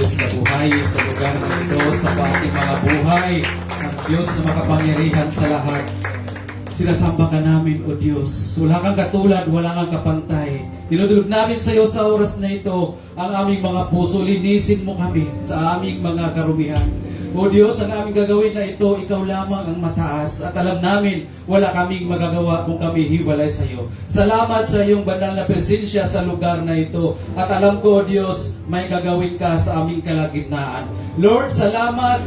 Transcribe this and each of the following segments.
Diyos na buhay sa lugar na ito, sa ating mga buhay, ang Diyos na makapangyarihan sa lahat. Sinasamba ka namin, O Diyos. Wala kang katulad, wala kang kapantay. Dinudulog namin sa iyo sa oras na ito ang aming mga puso. Linisin mo kami sa aming mga karumihan. O Diyos, ang aming gagawin na ito, ikaw lamang ang mataas. At alam namin, wala kaming magagawa kung kami hiwalay sa iyo. Salamat sa iyong banal na presensya sa lugar na ito. At alam ko, O Diyos, may gagawin ka sa aming kalagitnaan. Lord, salamat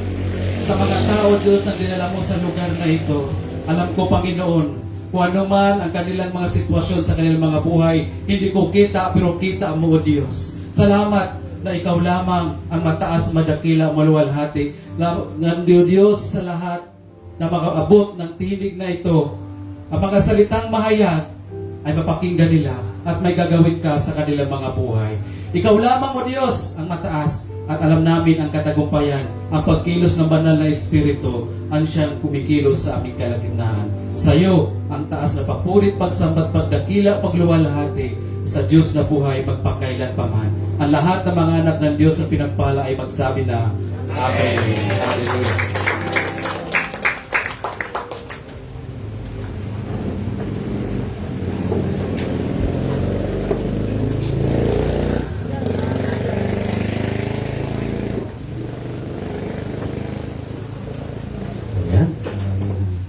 sa mga tao, Diyos, na dinala mo sa lugar na ito. Alam ko, Panginoon, kung ano man ang kanilang mga sitwasyon sa kanilang mga buhay, hindi ko kita, pero kita mo, O Diyos. Salamat na ikaw lamang ang mataas, madakila, maluwalhati. Ng Diyos sa lahat na makaabot ng tinig na ito, ang mga salitang mahayag ay mapakinggan nila at may gagawin ka sa kanilang mga buhay. Ikaw lamang, O Diyos, ang mataas. At alam namin ang katagumpayan, ang pagkilos ng banal na Espiritu, ang siyang kumikilos sa aming kalagitnaan. Sa iyo, ang taas na papurit, pagsambat, pagdakila, pagluwalhati, sa Diyos na buhay, magpakailan pa man. Ang lahat ng mga anak ng Diyos na pinagpala ay magsabi na, Amen. Hallelujah.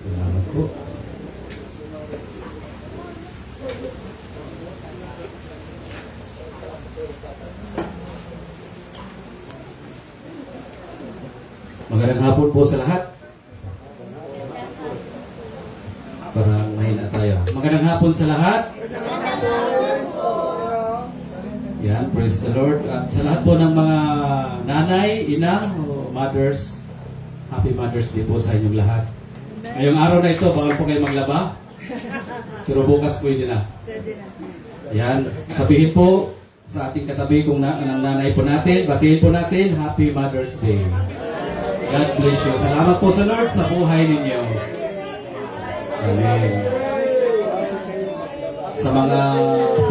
Salamat po. Magandang hapon po sa lahat. Parang mahina tayo. Magandang hapon sa lahat. Yan, praise the Lord. At sa lahat po ng mga nanay, ina, mothers, Happy Mother's Day po sa inyong lahat. Ngayong araw na ito, bawal po kayo maglaba. Pero bukas pwede na. Yan, sabihin po sa ating katabi kung ang nanay po natin, batiin po natin, Happy Mother's Day. God bless you. Salamat po sa Lord sa buhay ninyo. Amen. Sa mga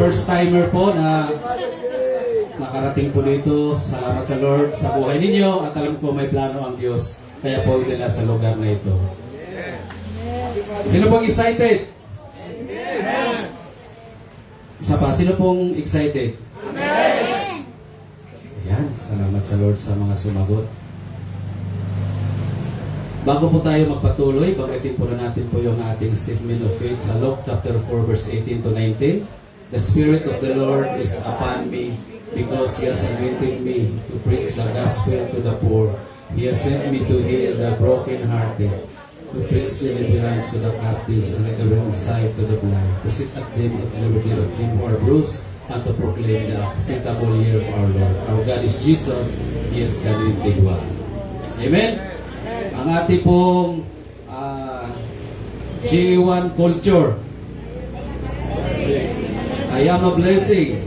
first timer po na nakarating po dito, salamat sa Lord sa buhay ninyo at alam ko may plano ang Diyos. Kaya po nila sa lugar na ito. Sino pong excited? Isa pa, sino pong excited? Amen! Ayan, salamat sa Lord sa mga sumagot. Bago po tayo magpatuloy, banggitin po na natin po yung ating statement of faith sa Luke chapter 4 verse 18 to 19. The Spirit of the Lord is upon me because He has anointed me to preach the gospel to the poor. He has sent me to heal the brokenhearted, to preach deliverance to the captives and recovering sight to the blind, to set at them at liberty of them who are bruised, and to proclaim the acceptable year of our Lord. Our God is Jesus, He is the anointed one. Amen? Ang ating pong G1 culture. I am a blessing.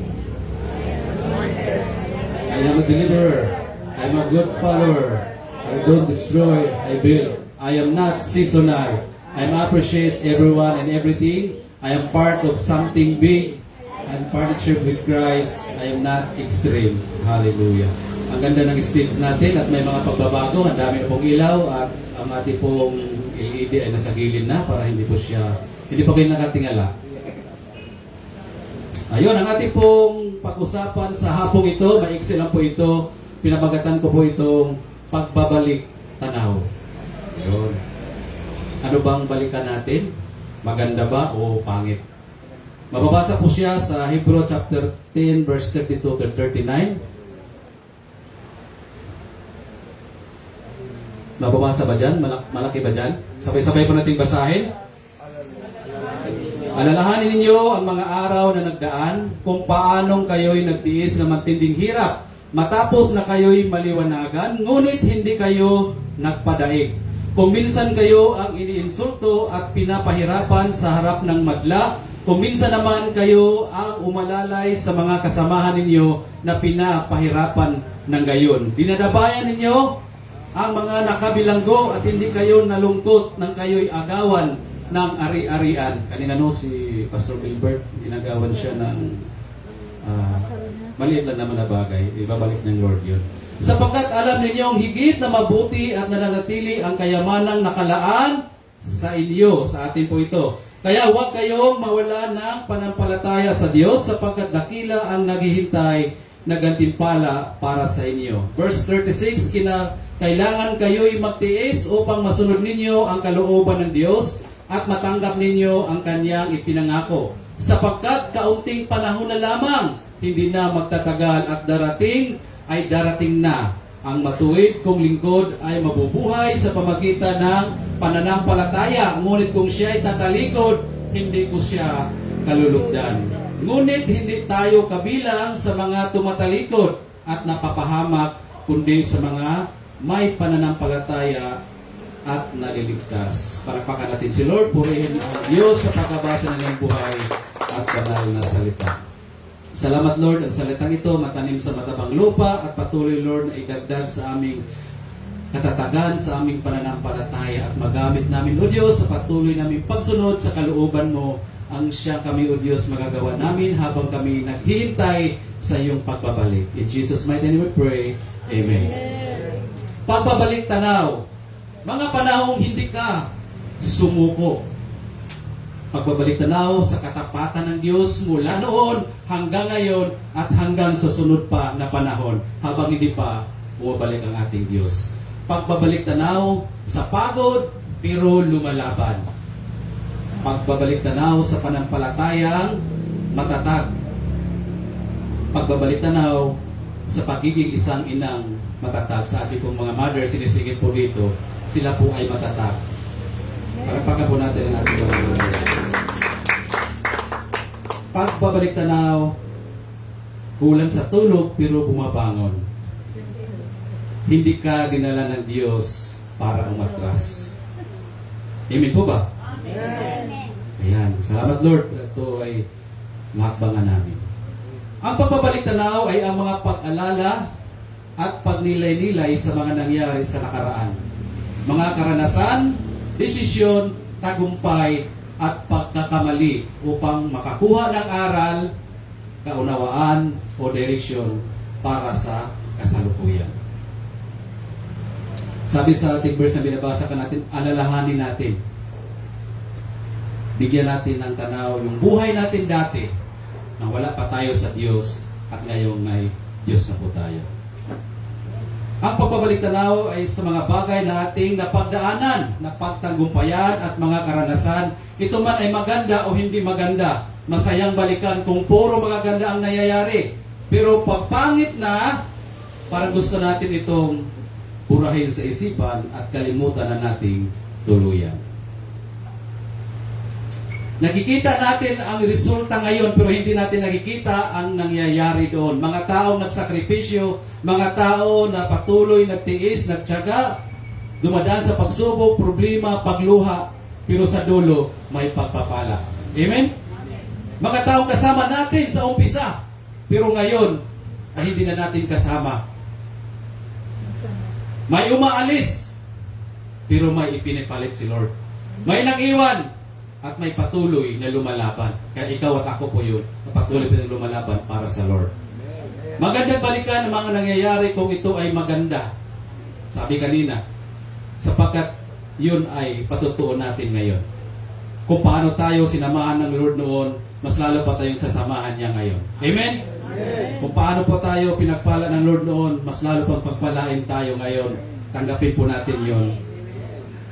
I am a deliverer. I am a good follower. I don't destroy, I build. I am not seasonal. I appreciate everyone and everything. I am part of something big. I am partnership with Christ. I am not extreme. Hallelujah. Ang ganda ng stage natin at may mga pagbabago. Ang dami na pong ilaw at ang ating pong LED ay nasa gilid na para hindi po kayo nakatingala. Ayun, ang ating pong pag-usapan sa hapong ito, maiksi lang po ito, pinabagatan ko po itong pagbabalik tanaw. Ayun. Ano bang balikan natin? Maganda ba o pangit? Mababasa po siya sa Hebrew chapter 10 verse 32 to 39. Mababasa ba dyan? Malaki ba dyan? Sabay-sabay pa nating basahin. Alalahanin ninyo ang mga araw na nagdaan kung paanong kayo'y nagtiis ng matinding hirap matapos na kayo'y maliwanagan, ngunit hindi kayo nagpadaig. Kung minsan kayo ang iniinsulto at pinapahirapan sa harap ng madla, kung minsan naman kayo ang umalalay sa mga kasamahan ninyo na pinapahirapan ng gayon. Dinadabayan ninyo ang mga nakabilanggo at hindi kayo nalungkot nang kayo'y agawan ng ari-arian. Kanina si Pastor Gilbert, ginagawan siya ng maliit lang naman na bagay. Ibabalik ng Lord yun. Sapagkat alam ninyong higit na mabuti at nananatili ang kayamanang nakalaan sa inyo. Sa atin po ito. Kaya huwag kayong mawala ng pananampalataya sa Diyos sapagkat dakila ang naghihintay na gantimpala para sa inyo. Verse 36, kailangan kayo'y magtiis upang masunod ninyo ang kalooban ng Diyos at matanggap ninyo ang kanyang ipinangako. Sapagkat kaunting panahon na lamang, hindi na magtatagal at darating ay darating na. Ang matuwid kong lingkod ay mabubuhay sa pamagitan ng pananampalataya. Ngunit kung siya ay tatalikod, hindi ko siya kalulugdan. Ngunit hindi tayo kabilang sa mga tumatalikod at napapahamak, kundi sa mga may pananampalataya at naliligtas. Palakpakan natin si Lord, purihin ang Diyos sa pagkabasa ng iyong buhay at banal na salita. Salamat Lord, ang salitang ito matanim sa matabang lupa at patuloy Lord na idagdag sa aming katatagan, sa aming pananampalataya at magamit namin o Diyos sa patuloy namin pagsunod sa kalooban mo ang siya kami o Diyos magagawa namin habang kami naghihintay sa iyong pagbabalik. In Jesus' mighty name we pray. Amen. Pagbabalik tanaw. Mga panahong hindi ka sumuko. Pagbabalik tanaw sa katapatan ng Diyos mula noon hanggang ngayon at hanggang sa sunod pa na panahon habang hindi pa bumabalik ang ating Diyos. Pagbabalik tanaw sa pagod pero lumalaban. Pagbabalik tanaw sa panampalatayang matatag. Pagbabalik tanaw sa pagiging isang inang matatag. Sa ating pong mga mother, sinisingit po dito, sila po ay matatag. Palakpakan po natin ang ating mga mother. Pagbabalik tanaw, kulang sa tulog pero bumabangon. Hindi ka dinala ng Diyos para umatras. Amen po ba? Amen. Ayan. Salamat Lord. Ito ay mahakbangan namin. Ang pagbabalik tanaw ay ang mga pag-alala at pagnilay-nilay sa mga nangyari sa nakaraan. Mga karanasan, desisyon, tagumpay, at pagkakamali upang makakuha ng aral, kaunawaan o direksyon para sa kasalukuyan. Sabi sa ating verse na binabasa ka natin, alalahanin natin. Bigyan natin ng tanaw yung buhay natin dati nang wala pa tayo sa Diyos at ngayon ay Diyos na po tayo. Ang pagbabalik tanaw ay sa mga bagay na ating napagdaanan, napagtagumpayan at mga karanasan. Ito man ay maganda o hindi maganda. Masayang balikan kung puro magaganda ang nangyayari. Pero pag pangit na, parang gusto natin itong purahin sa isipan at kalimutan na nating tuluyan. Nakikita natin ang resulta ngayon pero hindi natin nakikita ang nangyayari doon. Mga taong nagsakripisyo, mga tao na patuloy nagtiis, nagtiyaga, dumadaan sa pagsubok, problema, pagluha, pero sa dulo may pagpapala. Amen? Mga taong kasama natin sa umpisa, pero ngayon ay hindi na natin kasama. May umaalis, pero may ipinipalit si Lord. May nang-iwan, at may patuloy na lumalaban. Kaya ikaw at ako po yun, na patuloy na lumalaban para sa Lord. Magandang balikan ang mga nangyayari kung ito ay maganda. Sabi kanina, sapagkat yun ay patutuon natin ngayon. Kung paano tayo sinamahan ng Lord noon, mas lalo pa tayong sasamahan niya ngayon. Amen? Amen. Kung paano po tayo pinagpala ng Lord noon, mas lalo pang pagpalain tayo ngayon. Tanggapin po natin yun.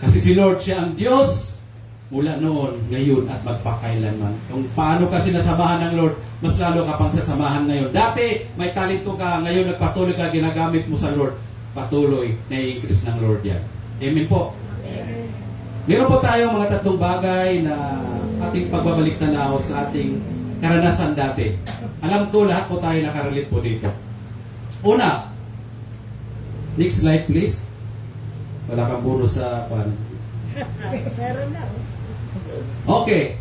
Kasi si Lord, siya ang Diyos mula noon, ngayon, at magpakailanman. Kung paano ka sinasamahan ng Lord, mas lalo ka pang sasamahan ngayon. Dati, may talento ka, ngayon nagpatuloy ka, ginagamit mo sa Lord. Patuloy, na-increase ng Lord yan. Amen po. Amen. Meron po tayong mga tatlong bagay na ating pagbabalik tanaw sa ating karanasan dati. Alam ko, lahat po tayo nakarelate po dito. Una, next slide please. Wala kang bonus sa pan. Meron na. Okay.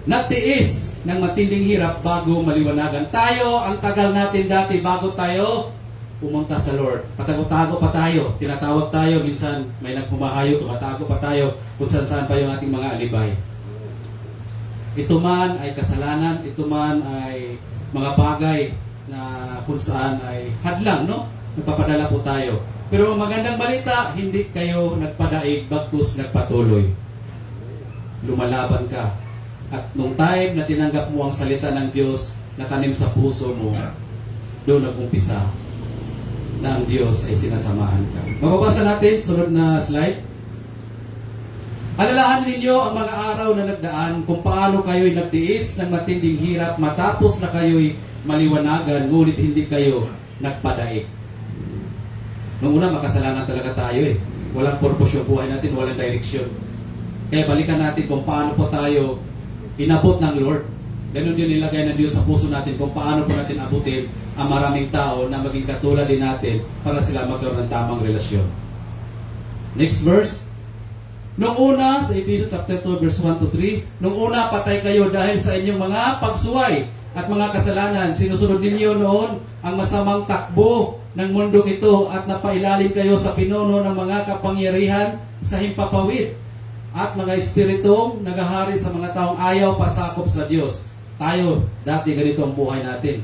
Nagtiis ng matinding hirap bago maliwanagan. Tayo, ang tagal natin dati bago tayo pumunta sa Lord. Patago-tago pa tayo. Tinatawag tayo. Minsan may nagpumahayo, tumatago pa tayo kung saan pa yung ating mga alibay. Ito man ay kasalanan. Ito man ay mga bagay na kung saan ay hadlang, no? Nagpapadala po tayo. Pero ang magandang balita, hindi kayo nagpadaig, bagkus nagpatuloy. Lumalaban ka. At nung time na tinanggap mo ang salita ng Diyos na tanim sa puso mo, doon nag-umpisa na ang Diyos ay sinasamahan ka. Mababasa natin, sunod na slide. Alalahanin ninyo ang mga araw na nagdaan kung paano kayo'y nagtiis ng matinding hirap matapos na kayo'y maliwanagan, ngunit hindi kayo nagpadaig. Noong una, makasalanan talaga tayo eh. Walang purpose yung buhay natin, walang direksyon. Kaya balikan natin kung paano po tayo inabot ng Lord. Ganun din nilagay ng Diyos sa puso natin kung paano po natin abutin ang maraming tao na maging katulad din natin para sila magkaroon ng tamang relasyon. Next verse. Nung una, sa Ephesians chapter 2, verse 1 to 3, nung una patay kayo dahil sa inyong mga pagsuway at mga kasalanan. Sinusunod ninyo noon ang masamang takbo ng mundong ito at napailalim kayo sa pinuno ng mga kapangyarihan sa himpapawid at mga espiritong nagahari sa mga taong ayaw pasakop sa Diyos. Tayo, dati ganito ang buhay natin.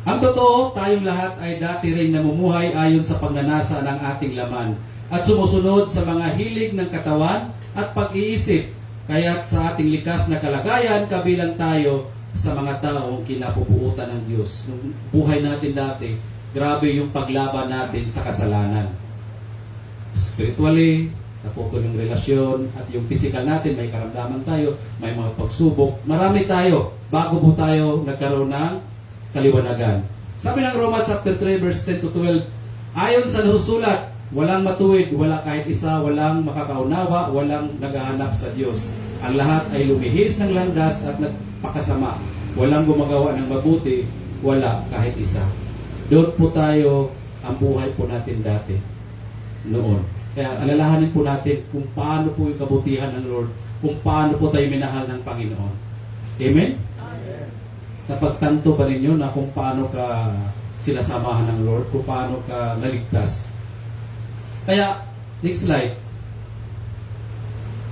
Ang totoo, tayong lahat ay dati rin namumuhay ayon sa pagnanasa ng ating laman at sumusunod sa mga hilig ng katawan at pag-iisip. Kaya't sa ating likas na kalagayan, kabilang tayo sa mga taong kinapupuutan ng Diyos. Nung buhay natin dati, grabe yung paglaban natin sa kasalanan. Spiritually, naputol yung relasyon, at yung physical natin, may karamdaman tayo, may mga pagsubok. Marami tayo, bago po tayo nagkaroon ng kaliwanagan. Sabi ng Romans chapter 3, verse 10 to 12, ayon sa nasusulat, walang matuwid, wala kahit isa, walang makakaunawa, walang naghahanap sa Diyos. Ang lahat ay lumihis ng landas at nagpakasama. Walang gumagawa ng mabuti, wala kahit isa. Doon po tayo, ang buhay po natin dati, noon. Kaya alalahanin po natin kung paano po yung kabutihan ng Lord, kung paano po tayo minahal ng Panginoon. Amen? Amen. Napagtanto ba ninyo na kung paano ka sinasamahan ng Lord, kung paano ka naligtas? Kaya, next slide.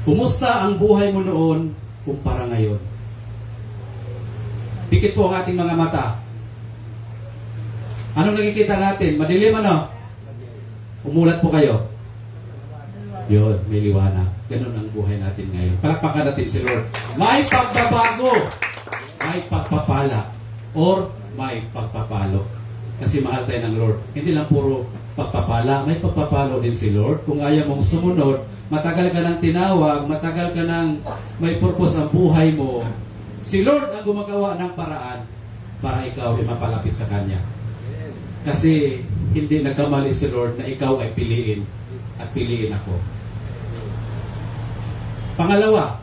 Kumusta ang buhay mo noon kumpara ngayon? Pikit po ang ating mga mata. Anong nakikita natin? Madilim ano? Umulat po kayo. Yun, may liwanag. Ganun ang buhay natin ngayon. Palakpakan natin si Lord. May pagbabago, may pagpapala, or may pagpapalo. Kasi mahal tayo ng Lord. Hindi lang puro pagpapala, may pagpapalo din si Lord. Kung ayaw mong sumunod, matagal ka ng tinawag, matagal ka ng may purpose ang buhay mo, si Lord ang gumagawa ng paraan para ikaw ay mapalapit sa Kanya. Kasi hindi nagkamali si Lord na ikaw ay piliin at piliin ako. Pangalawa,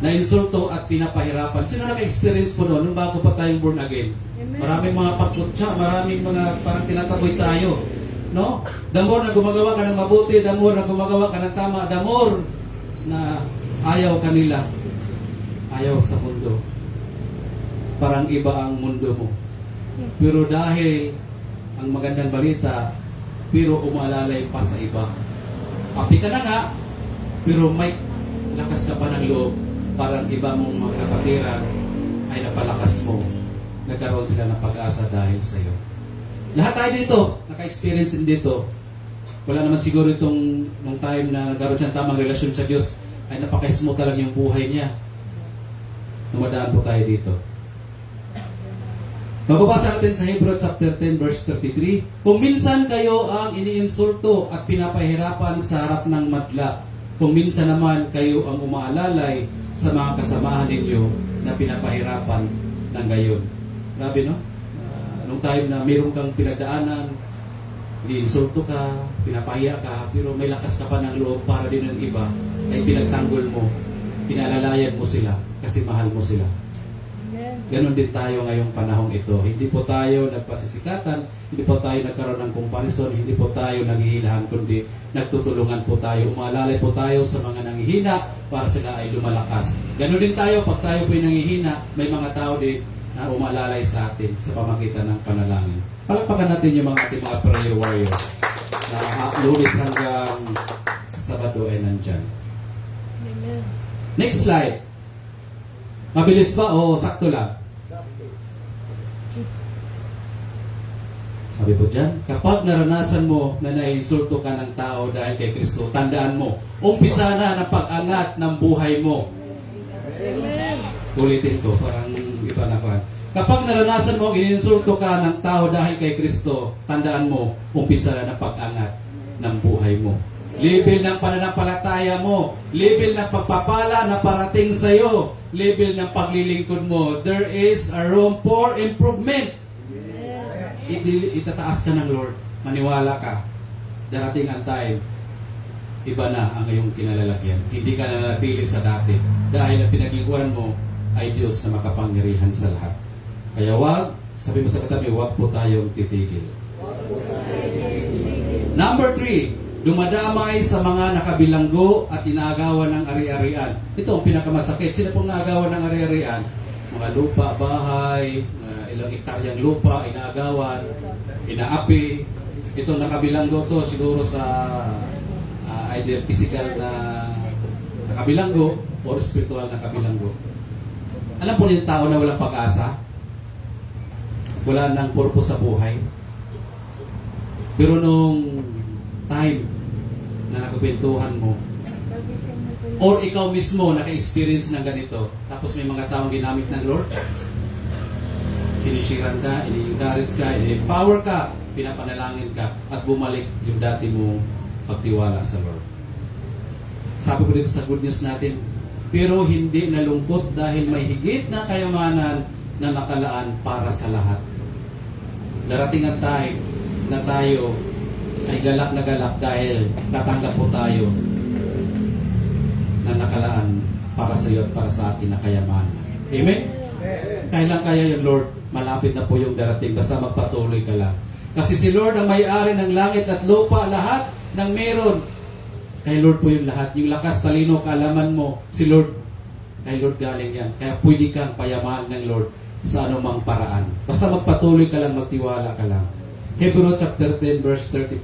na-insulto at pinapahirapan. Sino naka-experience po noon nung bago pa tayong born again? Amen. Maraming mga pagkutsa, maraming mga parang tinataboy tayo. No? The more na gumagawa ka ng mabuti, the more na gumagawa ka ng tama, the more na ayaw kanila. Ayaw sa mundo. Parang iba ang mundo mo. Pero dahil ang magandang balita, pero umalalay pa sa iba. Api ka na nga, pero may lakas ka pa ng loob, parang iba mong mga kapatiran ay napalakas mo. Nagkaroon sila ng pag-asa dahil sa iyo. Lahat tayo dito, naka-experience din dito. Wala naman siguro itong nung time na nagkaroon siya ng tamang relasyon sa Diyos, ay napaka-smooth talaga yung buhay niya. Numadaan po tayo dito. Mababasa natin sa Hebrew chapter 10 verse 33. Kung minsan kayo ang iniinsulto at pinapahirapan sa harap ng madla, kung minsan naman kayo ang umaalalay sa mga kasamahan ninyo na pinapahirapan ng gayon. Grabe no? Nung time na mayroon kang pinagdaanan, iniinsulto ka, pinapahiya ka, pero may lakas ka pa ng loob para din ng iba, ay pinagtanggol mo, pinalalayan mo sila kasi mahal mo sila. Ganon din tayo ngayong panahong ito. Hindi po tayo nagpasisikatan, hindi po tayo nagkaroon ng comparison, hindi po tayo naghihilahan, kundi nagtutulungan po tayo. Umalalay po tayo sa mga nanghihina para sila ay lumalakas. Ganon din tayo, pag tayo po ay nanghihina, may mga tao din na umalalay sa atin sa pamagitan ng panalangin. Palakpakan natin yung mga ating mga prayer warriors na Lunes hanggang Sabado ay nandyan. Amen. Next slide. Mabilis ba o sakto lang? Sabi po dyan, kapag naranasan mo na naiinsulto ka ng tao dahil kay Kristo, tandaan mo, umpisa na ng pag-angat ng buhay mo. Amen. Ulitin ko, parang iba na pa. Kapag naranasan mo, ininsulto ka ng tao dahil kay Kristo, tandaan mo, umpisa na ng pag-angat ng buhay mo. Level ng pananampalataya mo, level ng pagpapala na parating sa iyo, level ng paglilingkod mo, there is a room for improvement. Itataas ka ng Lord, maniwala ka, darating ang time, iba na ang iyong kinalalagyan. Hindi ka nanatili sa dati dahil ang pinaglingkuhan mo ay Diyos na makapangyarihan sa lahat. Kaya wag, sabi mo sa katabi, wag po tayong titigil. Number 3, dumadamay sa mga nakabilanggo at inaagawan ng ari-arian. Ito ang pinakamasakit. Sino pong naagawan ng ari-arian? Mga lupa, bahay, ilang hektaryang lupa, inaagawan, inaapi. Itong nakabilanggo to siguro sa either physical na nakabilanggo or spiritual na kabilanggo. Alam po yung tao na walang pag-asa? Wala nang purpose sa buhay. Pero nung time na nakakwentuhan mo, or ikaw mismo naka-experience ng ganito, tapos may mga taong ginamit ng Lord, sinishiran ka, ini-encourage ka, ini-empower ka, pinapanalangin ka, at bumalik yung dati mo pagtiwala sa Lord. Sabi ko dito sa good news natin, pero hindi nalungkot dahil may higit na kayamanan na nakalaan para sa lahat. Darating ang time na tayo ay galak na galak dahil tatanggap po tayo na nakalaan para sa iyo at para sa akin na kayamanan. Amen? Kailan kaya yung Lord? Malapit na po yung darating. Basta magpatuloy ka lang. Kasi si Lord ang may-ari ng langit at lupa, lahat ng meron. Kay Lord po yung lahat. Yung lakas, talino, kaalaman mo, si Lord, kay Lord galing yan. Kaya pwede kang payamaan ng Lord sa anumang paraan. Basta magpatuloy ka lang, magtiwala ka lang. Hebrew chapter 10 verse 34.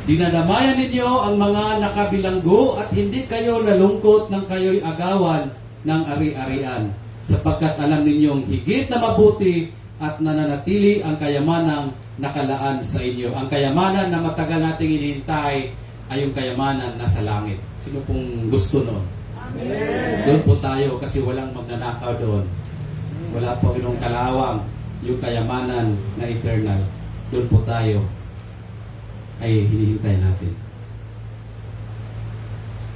Dinadamayan ninyo ang mga nakabilanggo at hindi kayo nalungkot nang kayo'y agawan ng ari-arian, sapagkat alam ninyong higit na mabuti at nananatili ang kayamanang nakalaan sa inyo. Ang kayamanan na matagal nating hinihintay ay yung kayamanan na sa langit. Sino pong gusto nun? Amen. Doon po tayo kasi walang magnanakaw doon. Wala po inong kalawang, yung kayamanan na eternal. Doon po tayo ay hinihintay natin.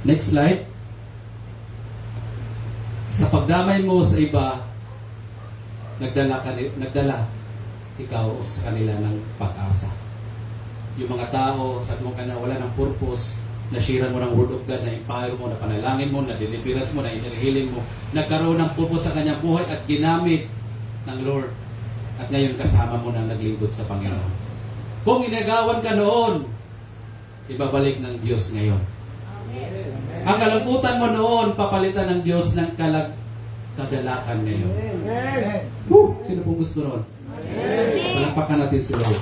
Next slide. Sa pagdamay mo sa iba, nagdala ikaw sa kanila ng pag-asa. Yung mga tao, sabi mo kanina, wala ng purpose, nasiran mo ng word of God, na-empower mo, na panalangin mo, na deliverance mo, na inilhiling mo, nagkaroon ng purpose sa kanyang buhay at ginamit ng Lord. At ngayon kasama mo na naglingkod sa Panginoon. Kung inagawan ka noon, ibabalik ng Diyos ngayon. Ang kalamputan mo noon, papalitan ng Diyos ng kagalakan ngayon. Sino pong gusto noon? Palakpakan natin si Lord.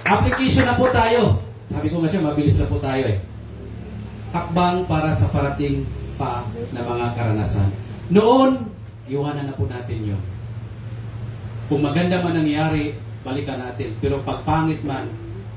Application na po tayo. Sabi ko nga siya, mabilis na po tayo eh. Hakbang para sa parating pa na mga karanasan. Noon, iwanan na po natin yun. Kung maganda man nangyari, balikan natin. Pero pag pangit man,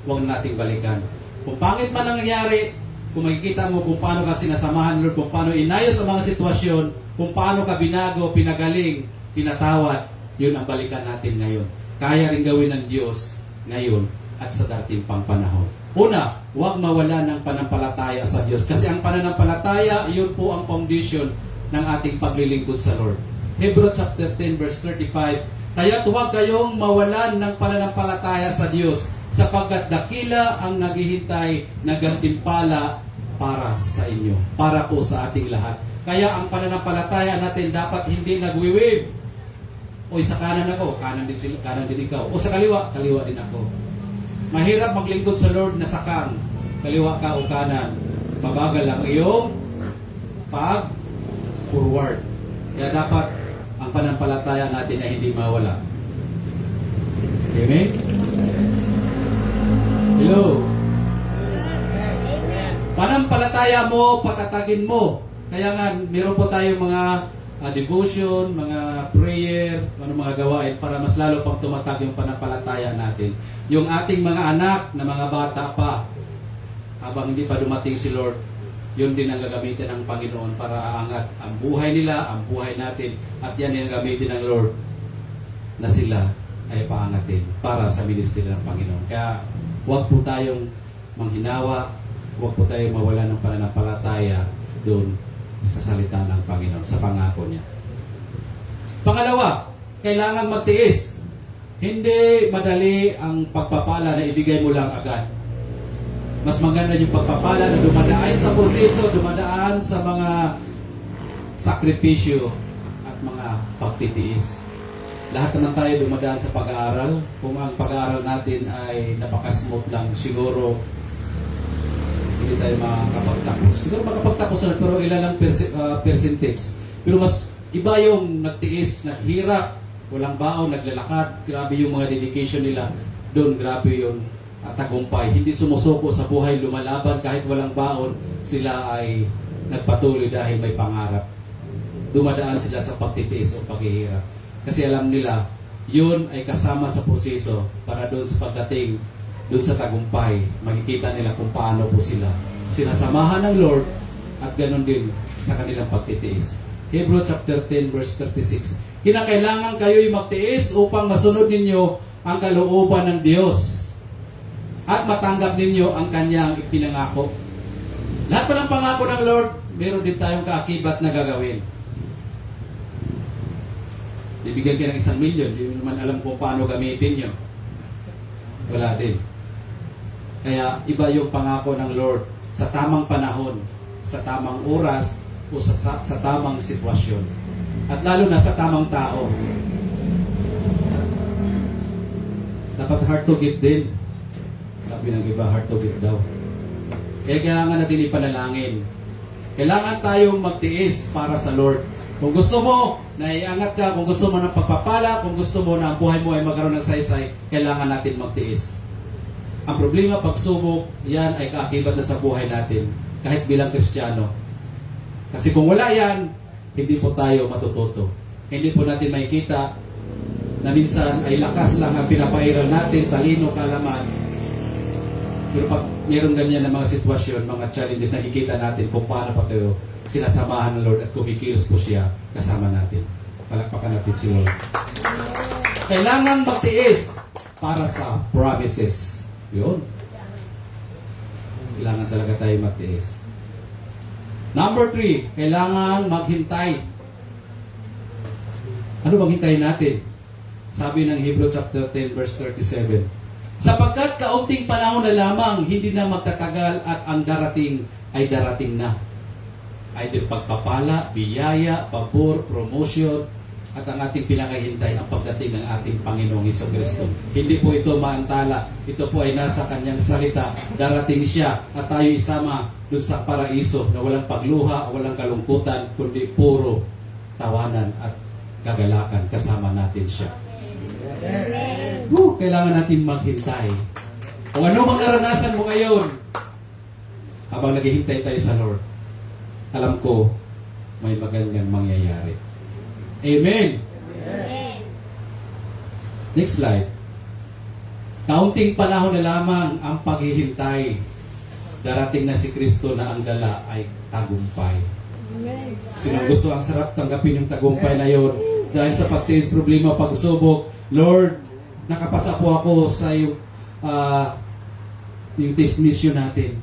huwag nating balikan. Kung pangit man nangyari, kung makikita mo kung paano ka sinasamahan, Lord, kung paano inayos ang mga sitwasyon, kung paano ka binago, pinagaling, pinatawad, yun ang balikan natin ngayon. Kaya rin gawin ng Diyos ngayon at sa dating pang panahon. Una, huwag mawala ng panampalataya sa Diyos. Kasi ang pananampalataya, yun po ang foundation ng ating paglilingkod sa Lord. Hebrew chapter 10 verse 35. Kaya huwag kayong mawalan ng pananampalataya sa Diyos, sapagkat dakila ang naghihintay na gantimpala para sa inyo, para po sa ating lahat. Kaya ang pananampalataya natin dapat hindi nagwi-wave. O sa kanan ako, kanan din ikaw. O sa kaliwa, kaliwa din ako. Mahirap maglingkod sa Lord na sakang, kaliwa ka o kanan. Mabagal ang iyong pag-forward. Kaya dapat ang pananampalataya natin ay hindi mawala. Amen? Hello? Panampalataya mo, patatagin mo. Kaya nga, meron po tayong mga devotion, mga prayer, mga gawain para mas lalo pang tumatag yung pananampalataya natin. Yung ating mga anak na mga bata pa, habang hindi pa dumating si Lord, yun din ang gagamitin ng Panginoon para aangat ang buhay nila, ang buhay natin, at yan yung gagamitin ng Lord na sila ay paangatin para sa ministry ng Panginoon. Kaya huwag po tayong manghinawa, huwag po tayong mawala ng pananampalataya doon sa salita ng Panginoon, sa pangako niya. Pangalawa, kailangan magtiis. Hindi madali ang pagpapala na ibigay mo lang agad. Mas maganda yung pagpapala na dumadaan sa proseso, dumadaan sa mga sakripisyo at mga pagtitiis. Lahat naman tayo dumadaan sa pag-aaral. Kung ang pag-aaral natin ay napaka-smooth lang, siguro hindi tayo makakapagtapos. Siguro makapagtapos na, pero ilan lang percentage. Pero mas iba yung nagtiis, na hirap, walang baon, naglalakad, grabe yung mga dedication nila. Doon, grabe yung tagumpay. Hindi sumusuko sa buhay, lumalaban kahit walang baon, sila ay nagpatuloy dahil may pangarap. Dumadaan sila sa pagtitiis o paghihirap. Kasi alam nila, yun ay kasama sa proseso para doon sa pagdating doon sa tagumpay, makikita nila kung paano po sila sinasamahan ng Lord at ganoon din sa kanilang pagtitiis. Hebrew chapter 10 verse 36. Kinakailangan kayo'y magtiis upang masunod ninyo ang kalooban ng Diyos at matanggap ninyo ang kanyang ipinangako. Lahat pa ng pangako ng Lord, meron din tayong kaakibat na gagawin. Bibigyan ka ng 1 milyon, hindi mo naman alam kung paano gamitin nyo. Wala din. Kaya iba yung pangako ng Lord sa tamang panahon, sa tamang oras, o sa tamang sitwasyon. At lalo na sa tamang tao. Dapat hard to give din. Sabi ng iba, hard to give daw. Kaya kailangan natin ipanalangin. Kailangan tayong magtiis para sa Lord. Kung gusto mo na iangat ka, kung gusto mo ng pagpapala, kung gusto mo na ang buhay mo ay magkaroon ng saysay, kailangan natin magtiis. Ang problema, pagsubok, yan ay kaakibat na sa buhay natin, kahit bilang Kristiyano. Kasi kung wala yan, hindi po tayo matututo. Hindi po natin makikita na minsan ay lakas lang ang pinapairal natin, talino, kaalaman. Pero pag mayroon ganyan na mga sitwasyon, mga challenges, nakikita natin kung paano pa tayo sinasamahan ng Lord at kumikilos po siya kasama natin. Palakpakan natin si Lord. Kailangan magtiis para sa promises. Yun. Kailangan talaga tayo magtiis. Number 3, kailangan maghintay. Ano bang hintayin natin? Sabi ng Hebrew chapter 10 verse 37. Sapagkat kaunting panahon na lamang, hindi na magtatagal at ang darating ay darating na. Either pagpapala, biyaya, pabor, promotion, at ang ating pinakahintay ang pagdating ng ating Panginoong Hesukristo. Hindi po ito maantala. Ito po ay nasa kanyang salita. Darating siya at tayo isama dun sa paraiso na walang pagluha, walang kalungkutan, kundi puro tawanan at kagalakan. Kasama natin siya. Kailangan natin maghintay. Kung ano mang naranasan mo ngayon, habang naghihintay tayo sa Lord, alam ko, may magandang mangyayari. Amen. Amen. Next slide. Kaunting panahon na lamang ang paghihintay. Darating na si Kristo na ang dala ay tagumpay. Amen. Sinong gusto ang sarap tanggapin yung tagumpay na yun? Dahil sa pagtiis problema, pagsubok, Lord, nakapasa po ako sa yung test mission natin.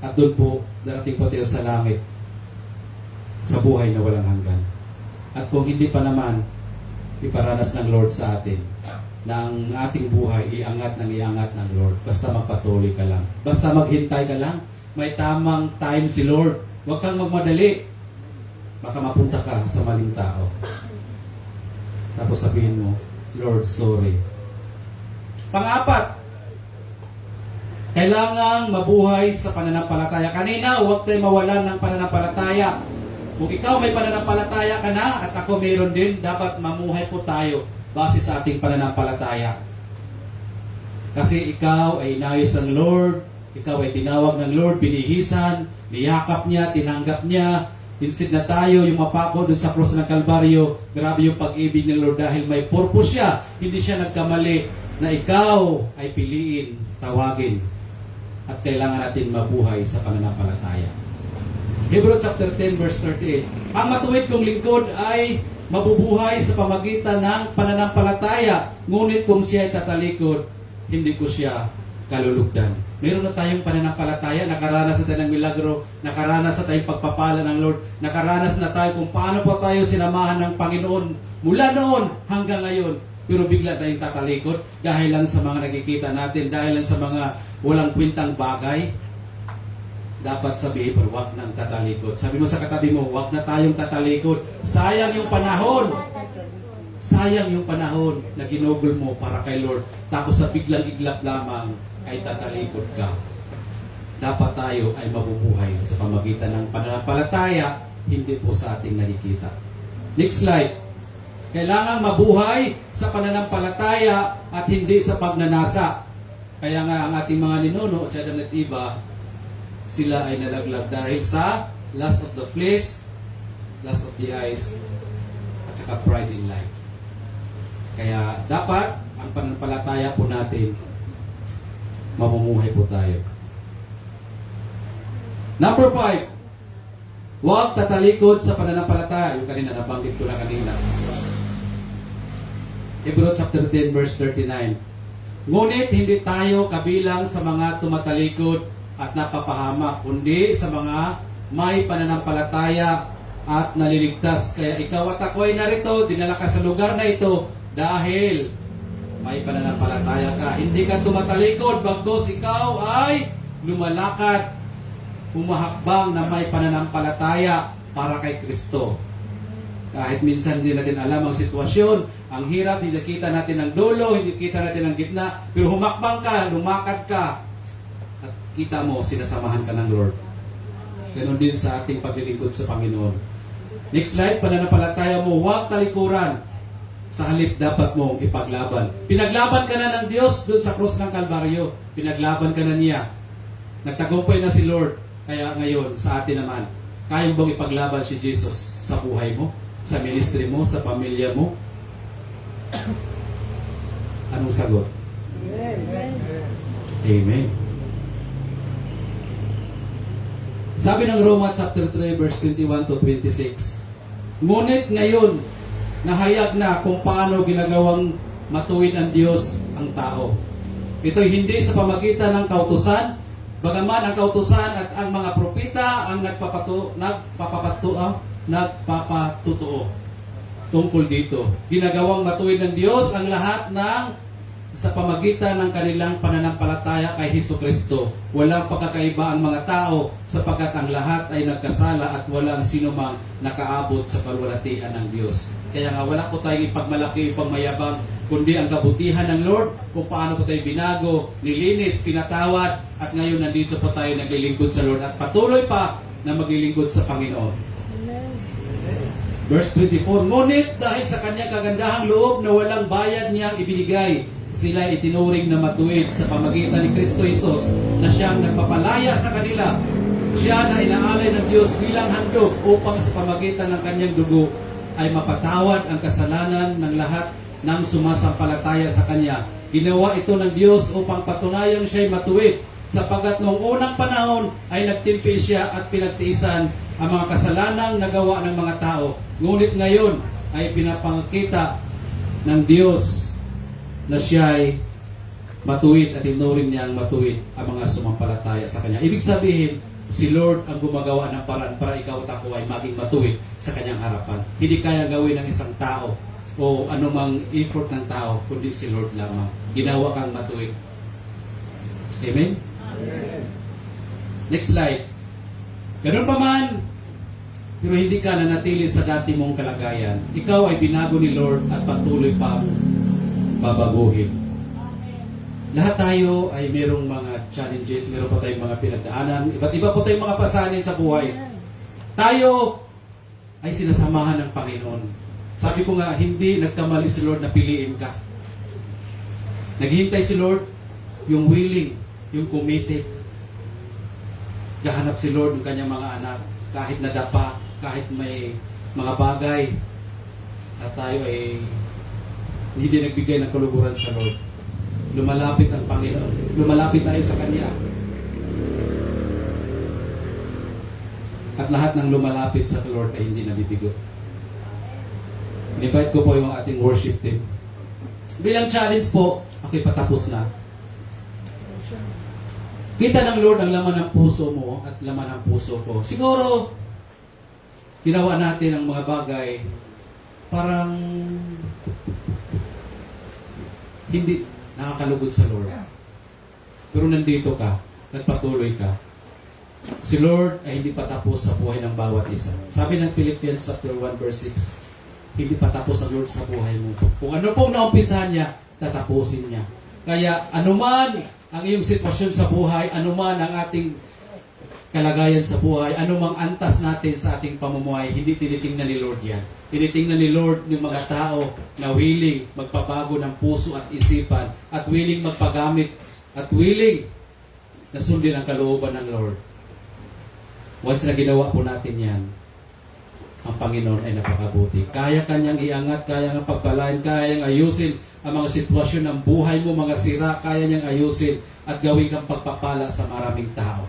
At doon po, darating po tayo sa langit. Sa buhay na walang hanggan. At kung hindi pa naman, iparanas ng Lord sa atin na ang ating buhay iangat ng Lord. Basta magpatuloy ka lang. Basta maghintay ka lang. May tamang time si Lord. Huwag kang magmadali. Baka mapunta ka sa maling tao. Tapos sabihin mo, Lord, sorry. Pang-apat, kailangang mabuhay sa pananampalataya. Kanina, huwag tayo mawalan ng pananampalataya. Kung ikaw may pananampalataya ka na at ako mayroon din, dapat mamuhay po tayo base sa ating pananampalataya. Kasi ikaw ay inayos ng Lord, ikaw ay tinawag ng Lord, binihisan, niyakap niya, tinanggap niya, Instead na tayo yung mapako doon sa cross ng Kalbaryo, grabe yung pag-ibig ng Lord dahil may purpose siya. Hindi siya nagkamali na ikaw ay piliin, tawagin, at kailangan natin mabuhay sa pananampalataya. Hebrews chapter 10 verse 38. Ang matuwid kong lingkod ay mabubuhay sa pamagitan ng pananampalataya, ngunit kung siya ay tatalikod, hindi ko siya kalulugdan. Meron na tayong pananampalataya, nakaranas na tayo ng milagro, nakaranas na tayong pagpapala ng Lord, nakaranas na tayo kung paano pa tayo sinamahan ng Panginoon mula noon hanggang ngayon. Pero bigla tayong tatalikod dahil lang sa mga nakikita natin, dahil lang sa mga walang kwintang bagay. Dapat sabihin, pero wag nang tatalikod. Sabi mo sa katabi mo, wag na tayong tatalikod. Sayang yung panahon. Sayang yung panahon na ginugol mo para kay Lord. Tapos sa biglang iglap lamang ay tatalikod ka. Dapat tayo ay mabubuhay sa pamagitan ng pananampalataya, hindi po sa ating nakikita. Next slide. Kailangan mabuhay sa pananampalataya at hindi sa pagnanasa. Kaya nga ang ating mga ninuno sa Adam at Eva, sila ay nalaglag dahil sa lust of the flesh, lust of the eyes, at saka pride in life. Kaya dapat ang pananampalataya po natin, mamumuhay po tayo. Number 5, huwag tatalikod sa pananampalataya. Yung kanina, nabanggit ko na kanina. Hebrews chapter 10 verse 39. Ngunit hindi tayo kabilang sa mga tumatalikod at napapahamak, kundi sa mga may pananampalataya at naliligtas. Kaya ikaw at ako ay narito, dinala ka sa lugar na ito dahil may pananampalataya ka. Hindi ka tumatalikod, bagkus ikaw ay lumalakad, humahakbang na may pananampalataya para kay Kristo. Kahit minsan hindi natin alam ang sitwasyon, ang hirap, hindi kita natin ang dulo, hindi kita natin ang gitna, pero humakbang ka, lumakad ka, at kita mo, sinasamahan ka ng Lord. Ganon din sa ating paglilingkod sa Panginoon. Next slide, pananampalataya mo, huwag talikuran. Sa halip dapat mong ipaglaban. Pinaglaban ka na ng Diyos doon sa cross ng Kalbaryo. Pinaglaban ka na niya. Nagtagumpay na si Lord. Kaya ngayon, sa atin naman, kaya bang ipaglaban si Jesus sa buhay mo, sa ministry mo, sa pamilya mo? Anong sagot? Amen. Sabi ng Roma chapter 3 verse 21 to 26. Ngunit ngayon, nahayag na kung paano ginagawang matuwid ang Diyos ang tao. Ito'y hindi sa pamagitan ng kautusan, bagaman ang kautusan at ang mga propeta ang nagpapatutuo tungkol dito. Ginagawang matuwid ng Diyos ang lahat ng sa pamagitan ng kanilang pananampalataya kay Hesukristo. Walang pagkakaiba ang mga tao sapagkat ang lahat ay nagkasala at walang sinumang nakaabot sa kalwalhatian ng Diyos. Kaya nga wala po tayong ipagmalaki, ipagmayabang, kundi ang kabutihan ng Lord, kung paano po tayo binago, nilinis, pinatawad, at ngayon nandito po tayo naglilingkod sa Lord at patuloy pa na maglilingkod sa Panginoon. Verse 24, ngunit dahil sa kanyang kagandahang loob na walang bayad niyang ibinigay, sila itinuring na matuwid sa pamagitan ni Kristo Jesus na siyang nagpapalaya sa kanila. Siya na inaalay ng Diyos bilang handog upang sa pamagitan ng kanyang dugo ay mapatawad ang kasalanan ng lahat ng sumasampalataya sa Kanya. Ginawa ito ng Diyos upang patunayang siya'y matuwid sapagkat noong unang panahon ay nagtimpi siya at pinagtiisan ang mga kasalanang nagawa ng mga tao. Ngunit ngayon ay pinapangkita ng Diyos na siya'y matuwid at tinuring niyang matuwid ang mga sumampalataya sa Kanya. Ibig sabihin, si Lord ang gumagawa ng paraan para ikaw at ako ay maging matuwid sa Kanyang harapan. Hindi kaya gawin ng isang tao o anumang effort ng tao, kundi si Lord lamang. Ginawa kang matuwid. Amen? Amen. Next slide. Ganun pa man, pero hindi ka nanatili sa dati mong kalagayan. Ikaw ay binago ni Lord at patuloy pa babaguhin. Lahat tayo ay mayroong mga challenges, mayroon pa tayong mga pinagdaanan, iba't iba po tayong mga pasanin sa buhay. Tayo ay sinasamahan ng Panginoon. Sabi ko nga, hindi nagkamali si Lord na piliin ka. Naghihintay si Lord, yung willing, yung committed. Gahanap si Lord ng kanyang mga anak, kahit nadapa, kahit may mga bagay at tayo ay hindi nagbigay ng kaluguran sa Lord. Lumalapit ang Panginoon. Lumalapit tayo sa Kanya. At lahat ng lumalapit sa Lord ay hindi nabibigo. Invite ko po yung ating worship team. Bilang challenge po, okay, patapos na. Kita ng Lord ang laman ng puso mo at laman ng puso ko. Siguro, ginawa natin ang mga bagay parang hindi nakakalugod sa Lord. Pero nandito ka, nagpatuloy ka. Si Lord ay hindi pa tapos sa buhay ng bawat isa. Sabi ng Philippians chapter 1 verse 6, hindi pa tapos ang Lord sa buhay mo. Kung ano pong naumpisahan niya, tatapusin niya. Kaya anuman ang iyong sitwasyon sa buhay, anuman ang ating kalagayan sa buhay, anumang antas natin sa ating pamumuhay, hindi tinitingnan ni Lord yan. Tinitingnan ni Lord yung mga tao na willing magpabago ng puso at isipan at willing magpagamit at willing na sundin ang kalooban ng Lord. Once na ginawa po natin yan, ang Panginoon ay napakabuti. Kaya kanyang iangat, kaya niyang pagpalain, kaya niyang ayusin ang mga sitwasyon ng buhay mo, mga sira, kaya niyang ayusin at gawin kang pagpapala sa maraming tao.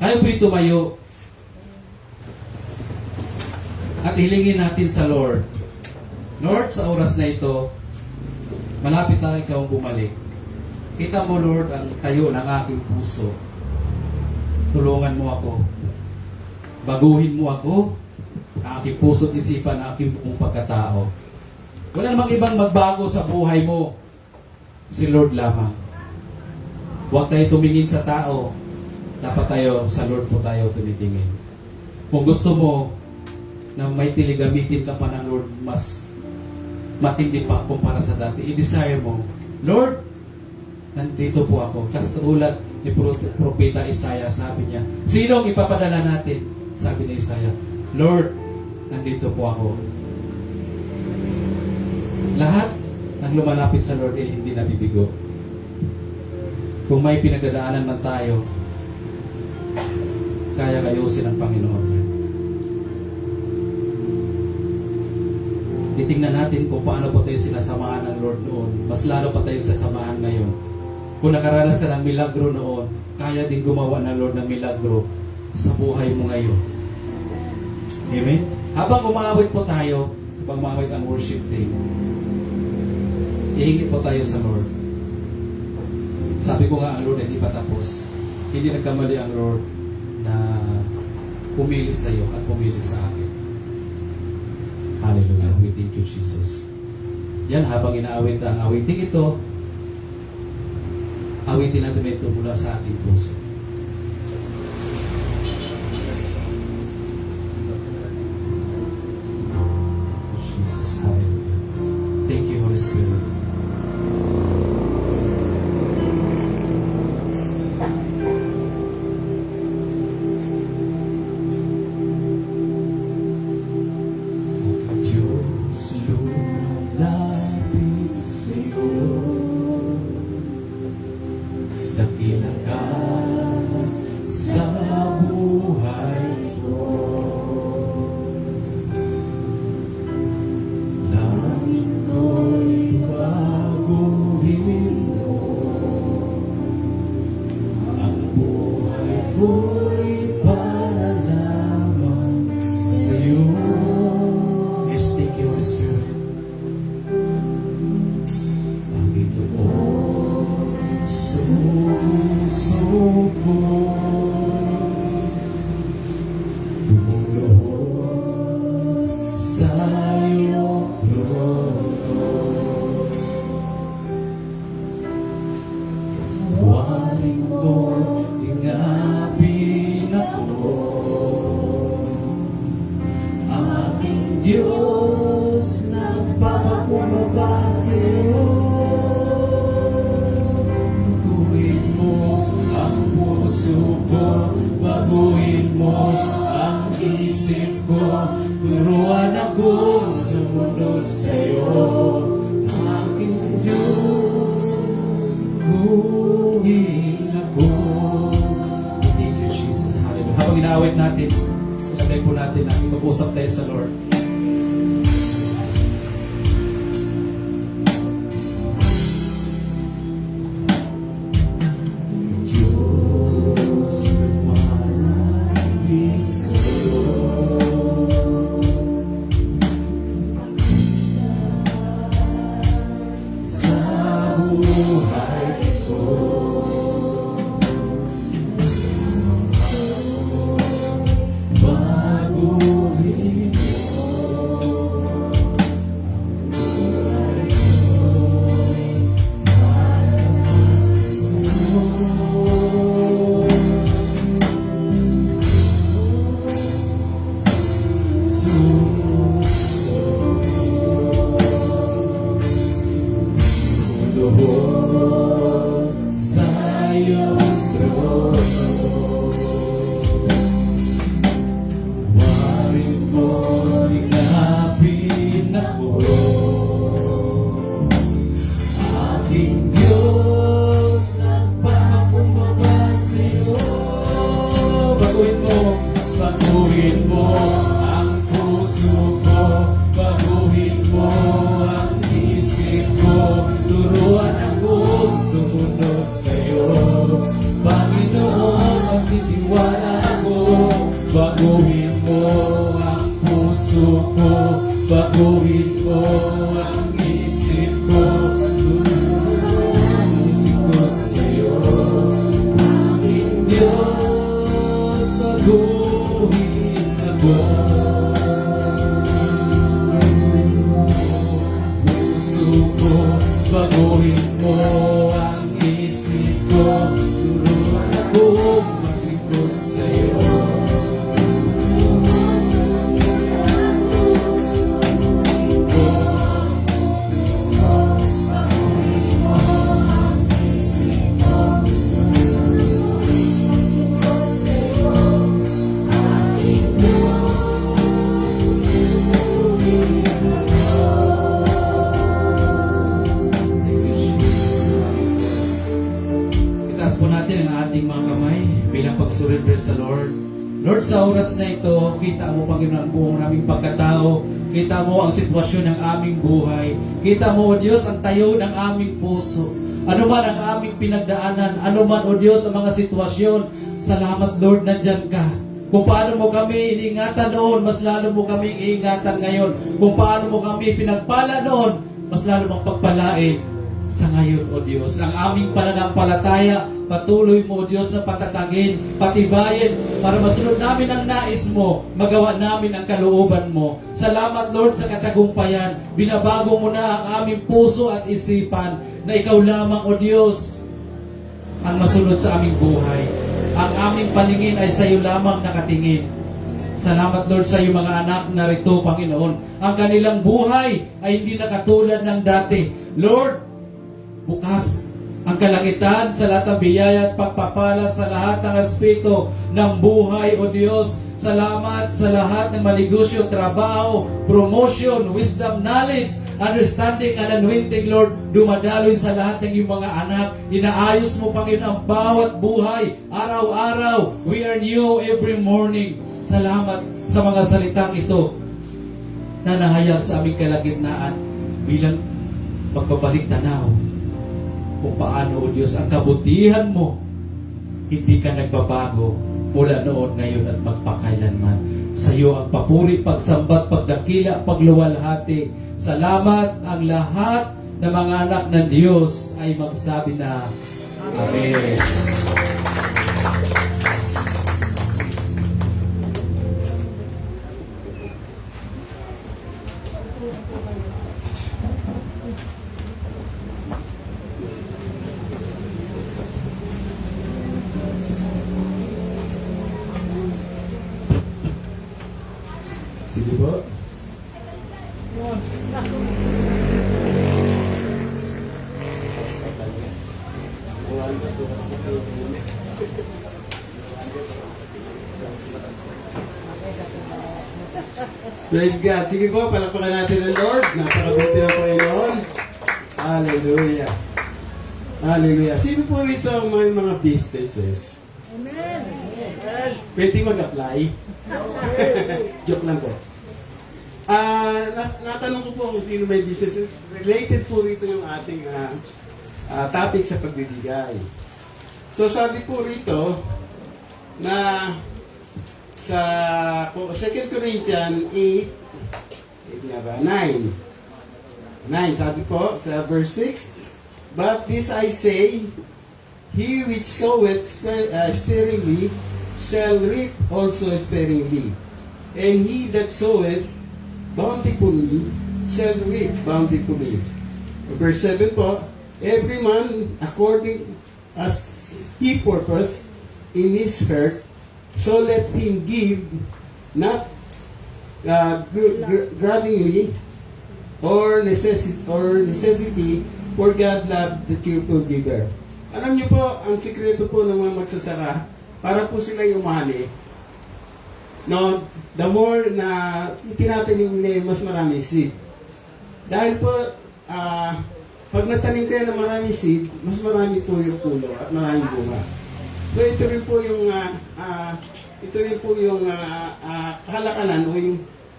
Kaya po tumayo at hilingin natin sa Lord. Lord, sa oras na ito, malapit na ikaw bumalik. Kita mo, Lord, ang tayo ng aking puso. Tulungan mo ako. Baguhin mo ako. Ang aking puso at isipan, ang aking buong pagkatao. Wala namang ibang magbago sa buhay mo. Si Lord lamang. Huwag tayo tumingin sa tao. Dapat tayo, sa Lord po tayo tumitingin. Kung gusto mo na may tiligamitin ka pa ng Lord, mas matindi pa kumpara sa dati, i-desire mo, Lord, nandito po ako. Katulad ni Propeta Isaiah, sabi niya, sinong ipapadala natin? Sabi ni Isaiah, Lord, nandito po ako. Lahat ng lumalapit sa Lord ay hindi nabibigo. Kung may pinagdadaanan man tayo, kaya ayusin ng Panginoon yan. Titingnan natin kung paano pa tayo sinasamahan ng Lord noon. Mas lalo pa tayo sasamahan ngayon. Kung nakaranas ka ng milagro noon, kaya din gumawa ng Lord ng milagro sa buhay mo ngayon. Amen? Habang umawit po tayo, habang umawit ang worship team, ihingi po tayo sa Lord. Sabi ko nga, ang Lord hindi pa tapos. Hindi nagkamali ang Lord na pumili sa iyo at pumili sa akin. Hallelujah. We thank you, Jesus. Yan, habang inaawit ang awiting ito, awitin natin ito mula sa ating puso. Jesus, hallelujah. Thank you, Holy Spirit. Diyos, lumapit sa'yo. Dakila ka sa buhay ko. Langit ko'y baguhin mo. Ang buhay ko'y para lamang sa'yo. Yes, thank you, Holy Spirit. Panginoon, sumusuko, tumulo sa iyong trono. Huwaring mo, tingapin ako. Ang aking Diyos, nagpapakumbaba sa'yo. Baguhin mo ang puso ko, baguhin mo ang isip ko, turuan ako sumunod sa'yo. Ang aking Diyos, baguhin ako. Thank you, Jesus. Hallelujah. Habang inaawit natin, sabay po natin na mag-usap tayo sa Lord. Diyos, maraming sa buhay ko. Baguhin lubos sa iyong trono. Warin mo ikapin ako, aking Diyos, nagpapakumbaba sa iyo. Baguhin mo ang puso ko, baguhin mo ang isip ko, turuan akong sumunod sa iyo. Panginoon, magtitiwala ako, baguhin mo ang puso ko, baguhin mo ang isip ko, turuan sa iyo. Aking Diyos, baguhin ako. Puso ko, baguhin mo ang isip ko, turuan ako maglingkod sa iyo. Itaas po natin ang ating mga kamay bilang pag-surrender sa Lord. Lord, sa oras na ito, kita mo, Panginoon, ang buong naming pagkatao. Kita mo ang sitwasyon ng aming buhay. Kita mo, O Diyos, ang tayo ng aming puso. Ano man ang aming pinagdaanan, ano man, O Diyos, ang mga sitwasyon, salamat, Lord, nandyan ka. Kung paano mo kami iniingatan noon, mas lalo mo kami iingatan ngayon. Kung paano mo kami pinagpala noon, mas lalo mong pagpalain sa ngayon, O Diyos. Ang aming pananampalataya, patuloy mo, O Diyos, na patatagin, patibayin, para masunod namin ang nais mo, magawa namin ang kalooban mo. Salamat, Lord, sa katagumpayan. Binabago mo na ang aming puso at isipan, na ikaw lamang, O Diyos, ang masunod sa aming buhay. Ang aming paningin ay sa iyo lamang nakatingin. Salamat, Lord, sa iyong mga anak na rito, Panginoon. Ang kanilang buhay ay hindi na katulad ng dati. Lord, bukas ang kalangitan sa lahat ng biyaya at pagpapala sa lahat ng aspeto ng buhay, O Diyos. Salamat sa lahat ng manegosyo, trabaho, promotion, wisdom, knowledge, understanding, and anointing, Lord. Dumadaloy sa lahat ng iyong mga anak. Inaayos mo, Panginoon, ang bawat buhay. Araw-araw, we are new every morning. Salamat sa mga salitang ito na nahayag sa aming kalagitnaan bilang magbabalik tanaw kung paano, O Diyos, ang kabutihan mo, hindi ka nagbabago mula noon, ngayon at magpakailanman. Sa iyo ang papuri, pagsambat, pagdakila, pagluwalhati. Salamat. Ang lahat ng mga anak ng Diyos ay magsabi na Amen. Sige po. Praise God. Sige po, palakpakan natin ang Lord. Napakabuti ng Panginoon. Hallelujah. Hallelujah. Sino po rito ang mga businesses? Amen. Pwede mag-apply? Joke lang po. Natanong ko po kung sino may business. Related po rito yung ating topic sa pagbibigay. So sabi po rito na sa 2 Corinthians 9, sabi po sa verse 6, "But this I say, he which soweth sparingly shall reap also sparingly, and he that soweth bountifully shall reap bountifully." Verse 7 po, "Every man according as he purpose in his heart, so let him give, not grudgingly or necessity, for God love the cheerful giver." Alam niyo po, ang sikreto po ng mga magsasaka, para po sila umani, no, the more na itinatanim nila, mas maraming seed. Dahil po, pag natanim kayo ng maraming seed, mas marami po yung puno at maraming bunga. So ito rin po yung kalakalan o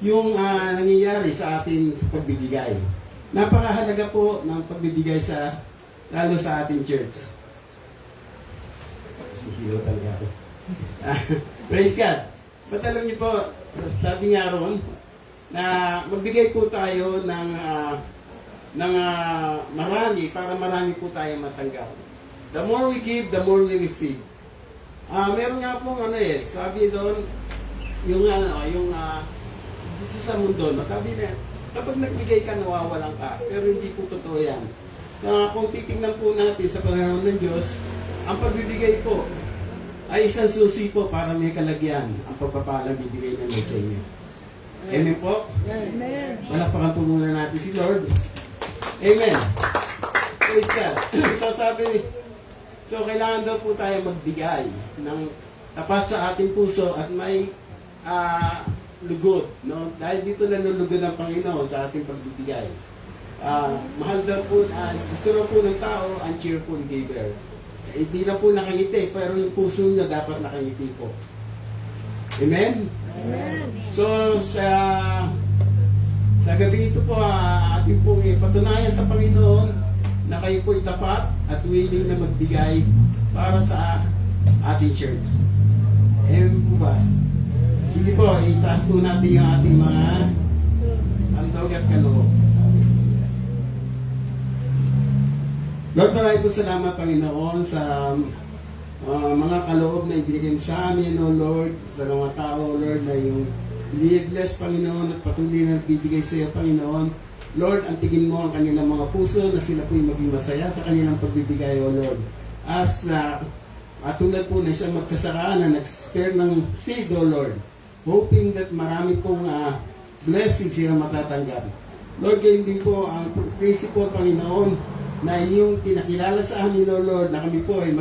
yung nangyayari sa atin sa pagbibigay. Napakahalaga po ng pagbibigay lalo sa ating church. Hilo talaga ako. Praise God. But alam niyo po, sabi nga ron, na magbigay po tayo ng marami para marami po tayo matanggap. The more we give, the more we receive. Meron nga pong sabi doon, yung dito sa mundo, sabi na, kapag nagbigay ka, nawawalan ka. Pero hindi po totoo yan. Kung titingnan po natin sa panahon ng Diyos, ang pagbibigay po ay isang susi po para may kalagyan ang pagpapalang bibigay namin sa inyo. Amen po? Amen. Palakpakan po muna natin si Lord. Amen. Praise God. So kailangan daw po tayo magbigay ng tapat sa ating puso at may lugod, no? Dahil dito nalulugod ang Panginoon sa ating pagbibigay. Mahal daw po, gusto na po ng tao ang cheerful giver. Hindi na po nakangiti, pero yung puso niya dapat nakangiti po. Amen? Amen. So, sa gabi ito po, ating pong patunayan sa Panginoon na kayo po'y tapat at willing na magbigay para sa ating church. Amen po ba? Sige po, itaas po natin yung ating mga handog at kaloob. Lord, maraming po salamat, Panginoon, sa mga kaloob na ibigay sa amin, O Lord, sa mga tao, Lord, na yung bless, Panginoon, at patuloy na bibigay sa iyo, Panginoon. Lord, antigin mo ang kanilang mga puso na sila po'y maging masaya sa kanilang pagbibigay, O Lord. As tulad po na isang magsasaka na nag-spare ng seed, O Lord, hoping that marami pong blessings sila matatanggap. Lord, gayon din po ang principle, Panginoon, na yung pinakilala sa amin, O Lord, na kami po ay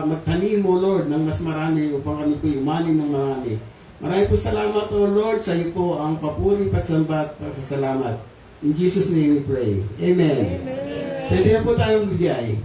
magtanim, O Lord, ng mas marami upang kami po umani ng marami. Maraming po salamat, O Lord, sa iyo po ang papuri, pagsamba at pasasalamat. In Jesus' name we pray. Amen. Amen. Pwede na po tayong bigay.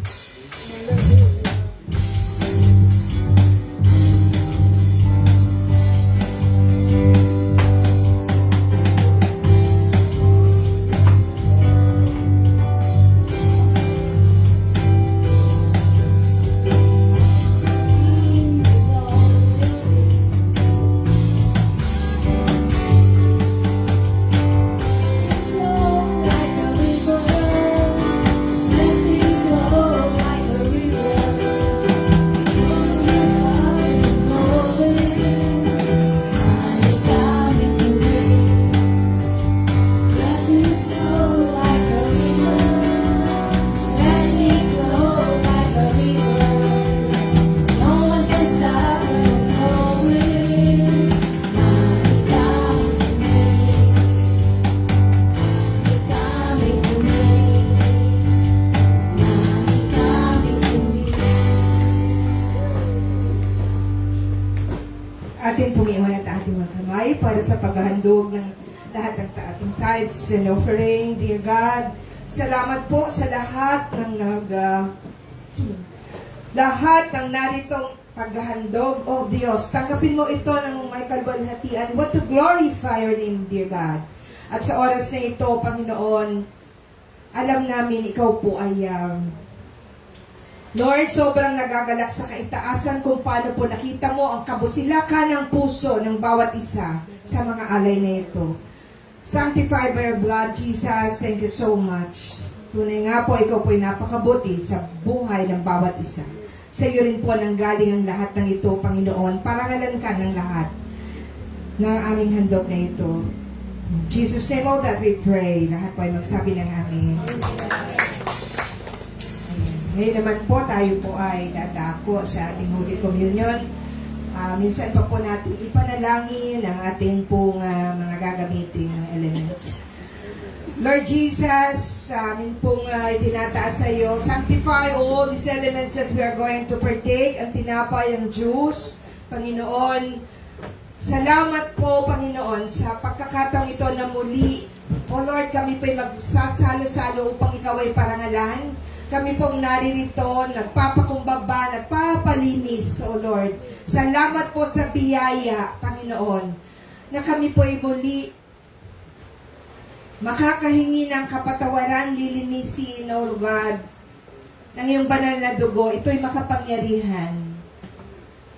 Ating pumiwan at ating mga kamay para sa paghahandog ng lahat ng ating tithes and offering. Dear God, salamat po sa lahat ng lahat ng naritong paghahandog, O Diyos. Tanggapin mo ito ng may kalwalhatian. What to glorify your name, dear God. At sa oras na ito, Panginoon, alam namin ikaw po ay Lord, sobrang nagagalak sa kaitaasan kung paano po nakita mo ang kabusilakan ng puso ng bawat isa sa mga alay na ito. Sanctified by your blood, Jesus, thank you so much. Tunay nga po, ikaw po'y napakabuti sa buhay ng bawat isa. Sa iyo rin po nanggaling ang lahat ng ito, Panginoon. Parangalan ka ng lahat ng aming handog na ito. In Jesus' name, all that we pray. Lahat po ay magsabi ng amin. Ngayon naman po, tayo po ay dadako sa ating Holy Communion. Minsan pa po natin ipanalangin ang ating pong mga gagamitin ng elements. Lord Jesus, amin pong itinataas sa iyo, sanctify all these elements that we are going to partake, ang tinapay, ang juice, Panginoon. Salamat po, Panginoon, sa pagkakataong ito na muli. O Lord, kami po'y magsasalo-salo upang ikaw ay parangalan. Kami pong naririto, nagpapakumbaba, nagpapalinis, O Lord. Salamat po sa biyaya, Panginoon, na kami po'y muli makakahingi ng kapatawaran, lilinisin, O God, ng iyong banal na dugo. Ito'y makapangyarihan.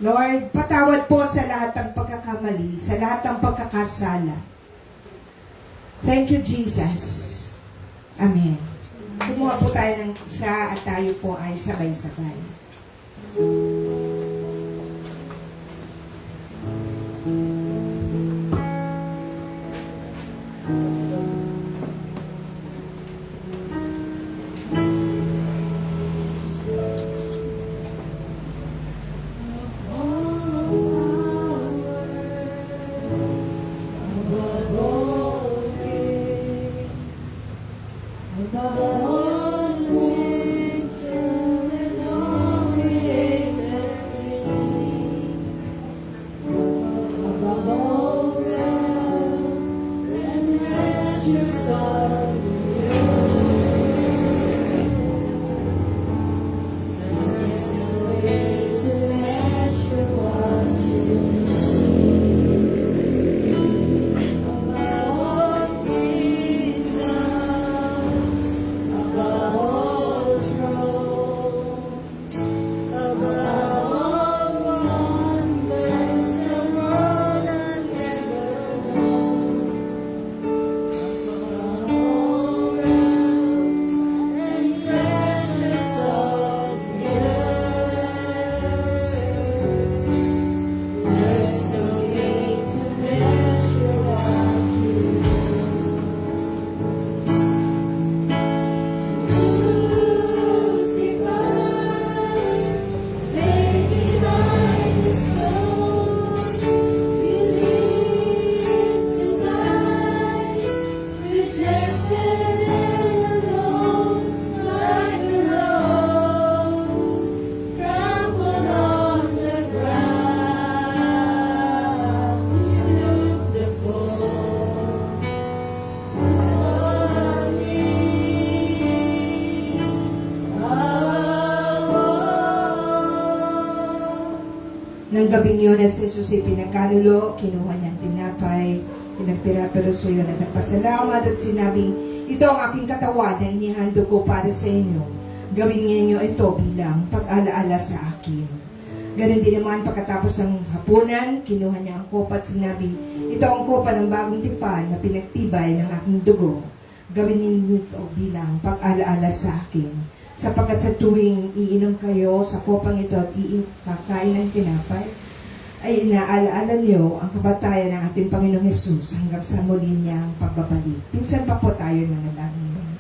Lord, patawad po sa lahat ng pagkakamali, sa lahat ng pagkakasala. Thank you, Jesus. Amen. Kumuha po tayo ng isa at tayo po ay sabay-sabay. Nang gabing yun, si Jesus ay pinagkanulo, kinuha niyang tinapay, pinagpira-peroso yun at nagpasalamat at sinabing, ito ang aking katawan na inihando ko para sa inyo. Gawin ninyo ito bilang pag-alaala sa akin. Ganon din naman pagkatapos ng hapunan, kinuha niya ang kopa at sinabi, ito ang kopa ng bagong tipan na pinagtibay ng aking dugo. Gawin ninyo ito bilang pag-alaala sa akin. Sapagkat sa tuwing iinom kayo sa kopang ito at kakain ng tinapay, ay inaalaala niyo ang kabatayan ng ating Panginoong Hesus hanggang sa muli niyang pagbabalik. Pinsan pa po tayo nanalangin.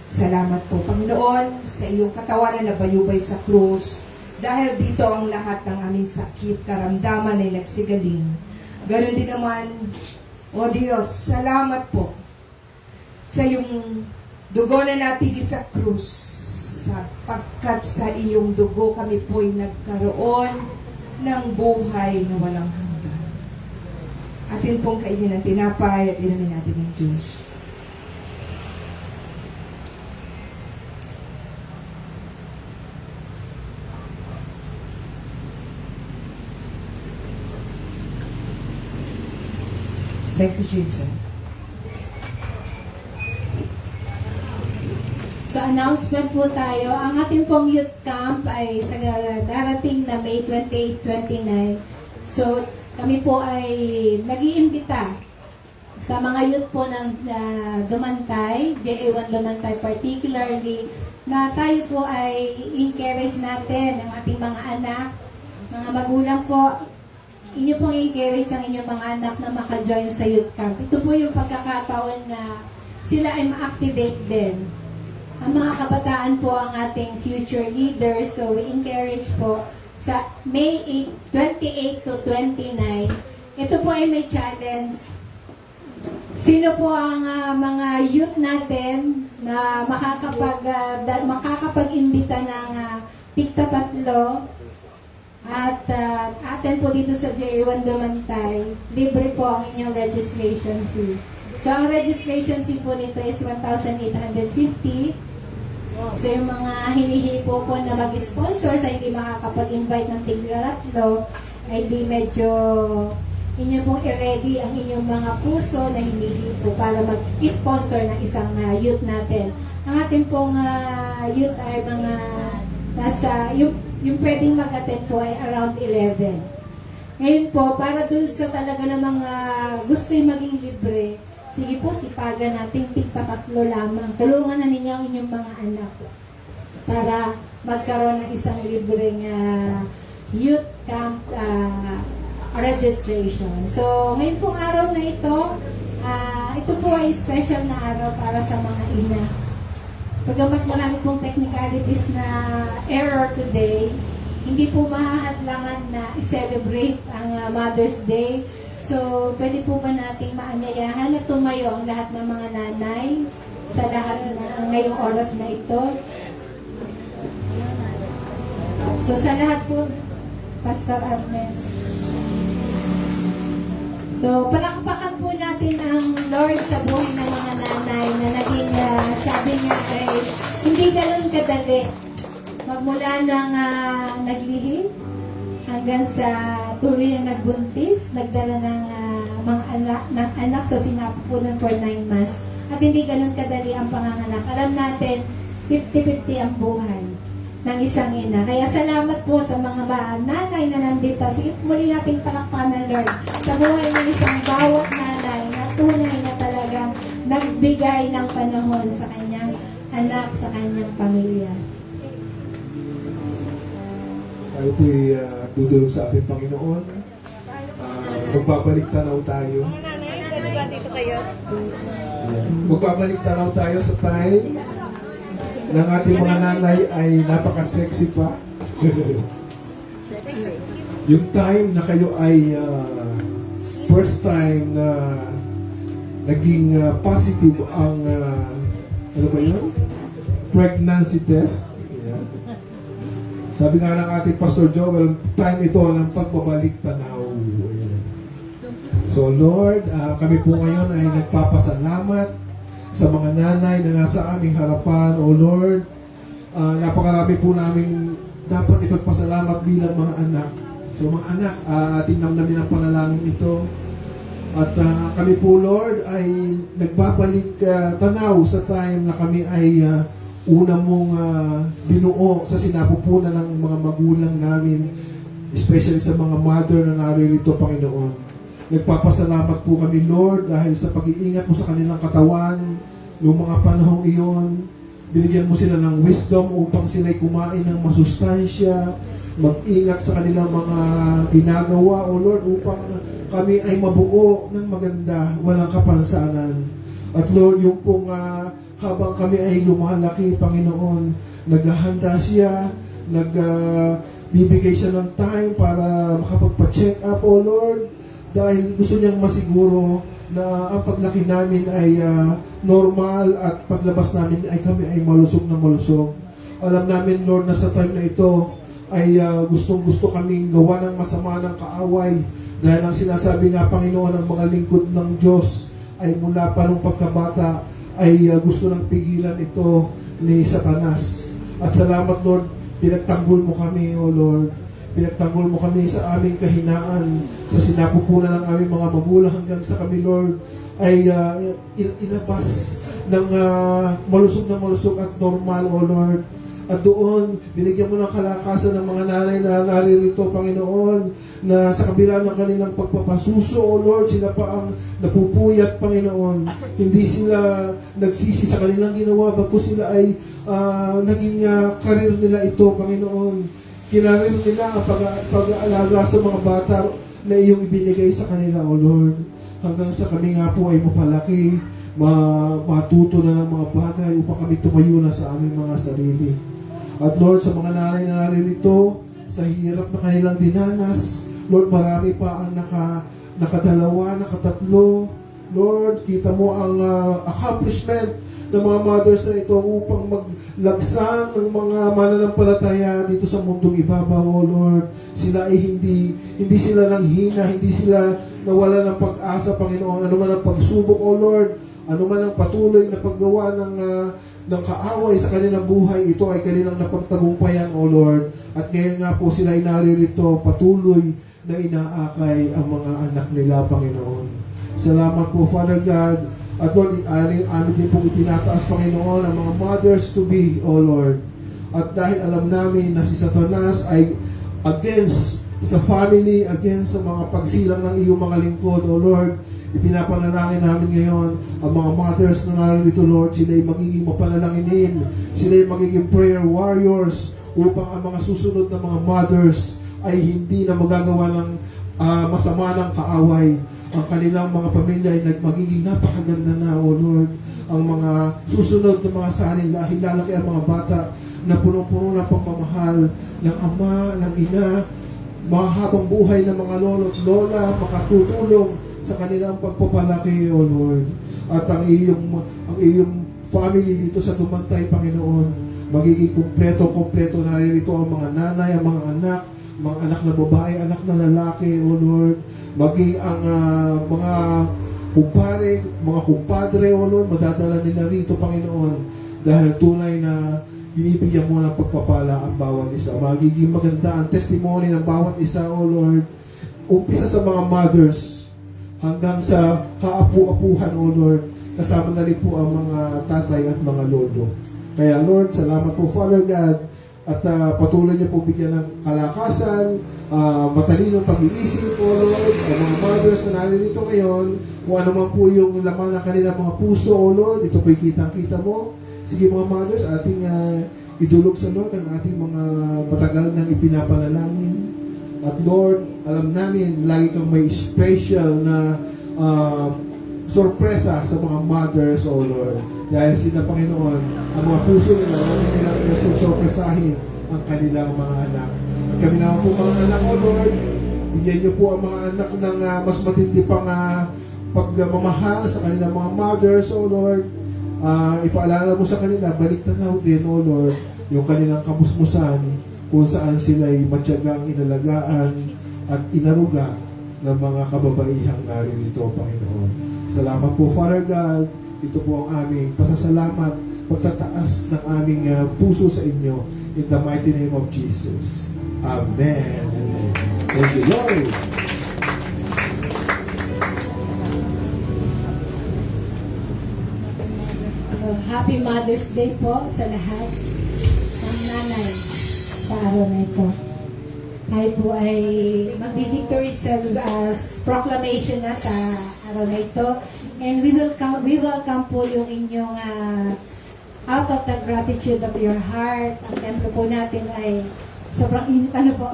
Salamat po, Panginoon, sa iyong katawan na nabayubay sa krus. Dahil dito ang lahat ng aming sakit, karamdaman ay nagsigaling. Ganon din naman, O Diyos, salamat po sa iyong dugo na napigil sa krus. Sapagkat sa iyong dugo kami po'y nagkaroon ng buhay na walang hanggan. Atin pong kainin ng tinapay at inumin natin ng juice. Thank you, Jesus. So announcement po tayo. Ang ating pong youth camp ay sa darating na May 28-29. So kami po ay nag-iimbita sa mga youth po ng Dumantay, JA1 Dumantay particularly, na tayo po ay encourage natin ang ating mga anak, mga magulang po, inyo pong encourage ang inyong mga anak na maka-join sa youth camp. Ito po yung pagkakataon na sila ay ma-activate din. Ang mga kabataan po ang ating future leaders, so we encourage po sa May 28 to 29. Ito po ay may challenge. Sino po ang mga youth natin na makakapag-imbita ng tigta-tatlo at atin po dito sa JA1 Dumantay, libre po ang inyong registration fee. So, ang registration fee po nito is 1,850. So, yung mga hinihipo po na mag-sponsor sa hindi makakapag-invite ng tigla-tatlo, ay di medyo inyo pong i-ready ang inyong mga puso na hinihipo para mag-sponsor ng isang youth natin. Ang ating pong youth ay mga nasa, yung pwedeng mag-attend po ay around 11. Ngayon po, para dun sa talaga ng mga gusto yung maging libre, sige po, sipagan natin tigta-tatlo lamang. Tulungan na ninyo ang inyong mga anak para magkaroon ng isang libreng youth camp registration. So, ngayon pong araw na ito po ay special na araw para sa mga ina. Pagamat marami pong technicalities na error today, hindi po mahahadlangan na i-celebrate ang Mother's Day. So, pwede po ba nating maanyayahan na tumayo ang lahat ng mga nanay sa lahat na ngayong oras na ito? So, sa lahat po, Pastor Arnel. So, palakpakan po natin ang Lord sa buhay ng mga nanay na naging, sabi niya ay hindi ganun kadali. Magmula ng naglihim hanggang sa tuloy ang nagbuntis, nagdala ng mga anak sa sinapupunan for 9 months. At hindi ganun kadali ang panganganak. Alam natin, 50-50 ang buhay ng isang ina. Kaya salamat po sa mga nanay na nandito. Sige, muli nating palakpakan ng Lord sa buhay ng isang bawat nanay na tunay na talagang nagbigay ng panahon sa kanyang anak, sa kanyang pamilya. Tayo po'y dudulog sa ating Panginoon. Magbabalik tanaw tayo. Magbabalik tanaw tayo sa time ng ating mga nanay ay napaka-sexy pa. Yung time na kayo ay first time na naging positive ang ano ba yun? Pregnancy test. Yeah. Sabi nga ng ating Pastor Joel, time ito ng pagbabalik tanaw. So Lord, kami po ngayon ay nagpapasalamat sa mga nanay na nasa aming harapan. O Lord, napakarami po namin dapat ipagpasalamat bilang mga anak. So mga anak, tinam namin ang panalangin ito. At kami po Lord ay nagbabalik tanaw sa time na kami ay una mong binuo sa sinapupunan ng mga magulang namin, especially sa mga mother na naririto, Panginoon. Nagpapasalamat po kami, Lord, dahil sa pag-iingat mo sa kanilang katawan, noong mga panahong iyon, binigyan mo sila ng wisdom upang sila'y kumain ng masustansya, mag-ingat sa kanilang mga ginagawa, O Lord, upang kami ay mabuo ng maganda, walang kapansanan. At Lord, yung pong habang kami ay lumalaki, Panginoon, naghahanda siya, bibigay siya ng time para makapagpa-check up, O Lord, dahil gusto niyang masiguro na ang paglaki namin ay normal at paglabas namin ay kami ay malusog na malusog. Alam namin, Lord, na sa time na ito ay gustong-gusto kaming gawa ng masama ng kaaway dahil ang sinasabi nga, Panginoon, ng mga lingkod ng Diyos ay mula pa nung pagkabata ay gusto ng pigilan ito ni Satanas. At salamat, Lord, pinagtanggol mo kami, O Lord. pinagtanggol mo kami sa aming kahinaan, sa sinapupunan ng aming mga magulang hanggang sa kami, Lord, ay ilabas ng malusog na malusog at normal, O Lord. At doon, binigyan mo ng kalakasan ng mga nanay na naririto, Panginoon, na sa kabila ng kanilang pagpapasuso, O Lord, sila pa ang napupuyat, Panginoon. Hindi sila nagsisi sa kanilang ginawa, bagkus sila ay naging karir nila ito, Panginoon. Kinarir nila ang pag-aalaga sa mga bata na iyong ibinigay sa kanila, O Lord. Hanggang sa kami nga po ay mapalaki, matuto na ng mga bagay upang kami tumayo na sa aming mga sarili. At Lord, sa mga nanay na naririto, sa hirap na kanilang dinanas, Lord, marami pa ang nakadalawa, nakatatlo. Lord, kita mo ang accomplishment ng mga mothers na ito upang maglagsang ng mga mananampalataya dito sa mundong ibabaw, O Lord. Sila ay hindi sila nanghina, hindi sila nawala ng pag-asa, Panginoon. Ano man ang pagsubok, O Lord, ano man ang patuloy na paggawa ng kaaway sa kanilang buhay, ito ay kanilang napagtagumpayan, O Lord. At ngayon nga po sila ay naririto, patuloy na inaakay ang mga anak nila, Panginoon. Salamat po, Father God. At Lord, amin din pong itinataas, Panginoon, ang mga mothers to be, O Lord. At dahil alam namin na si Satanas ay against sa family, against sa mga pagsilang ng iyong mga lingkod, O Lord, ipinapanalangin namin ngayon ang mga mothers na narito, Lord, sila ay magiging mapanalanginin, sila ay magiging prayer warriors upang ang mga susunod na mga mothers ay hindi na magagawa ng masama ng kaaway. Ang kanilang mga pamilya ay magiging napakaganda na, O Lord. Ang mga susunod na mga salin, lalaki ang mga bata na punong-puno na pagmamahal ng ama, ng ina, mahabang buhay ng mga lolo at lola, makatutulong sa kanilang pagpapalaki, O Lord. At ang iyong family dito sa Dumantay, Panginoon, magiging kumpleto naririto ang mga nanay, ang mga anak na babae, anak na lalaki, O Lord. Maging ang mga kumpadre, O Lord, madadala nila rito, Panginoon, dahil tunay na binibigyan mo ng pagpapala ang bawat isa. Magiging maganda ang testimony ng bawat isa, O Lord. Umpisa sa mga mothers hanggang sa kaapu-apuhan, O Lord. Kasama na rin po ang mga tatay at mga lolo. Kaya Lord, salamat po, Father God, at patuloy niyo po bigyan ng kalakasan, matalinong pag-iisip, O Lord, ang mga mothers na naririto ngayon, kung ano man po yung laman ng kanilang mga puso, O Lord, ito po'y kitang-kita mo. Sige mga mothers, ating idulog sa Lord ang ating mga matagal nang ipinapanalangin. At Lord, alam namin, lagi kang may special na sorpresa sa mga mothers, O Lord. Dahil sila, Panginoon, ang mga puso nila, nilang sorpresahin ang kanilang mga anak. At kami naman po mga anak, O Lord, bigyan niyo po ang mga anak ng mas matindi pang pagmamahal sa kanilang mga mothers, O Lord. Ipaalala mo sa kanila, balik tanaw din, O Lord, yung kanilang kamusmusan kung saan sila'y matyagang inalagaan at inaruga ng mga kababaihang naririto, Panginoon. Salamat po, Father God. Ito po ang aming pasasalamat, pagtataas ng aming puso sa inyo. In the mighty name of Jesus. Amen. Amen. Thank you, Lord. Happy Mother's Day po sa lahat ng nanay sa araw na ito. Tayo po ay magdi-victory proclamation na sa araw na ito. And we welcome po yung inyong out of the gratitude of your heart. Ang templo po natin ay sobrang init, po.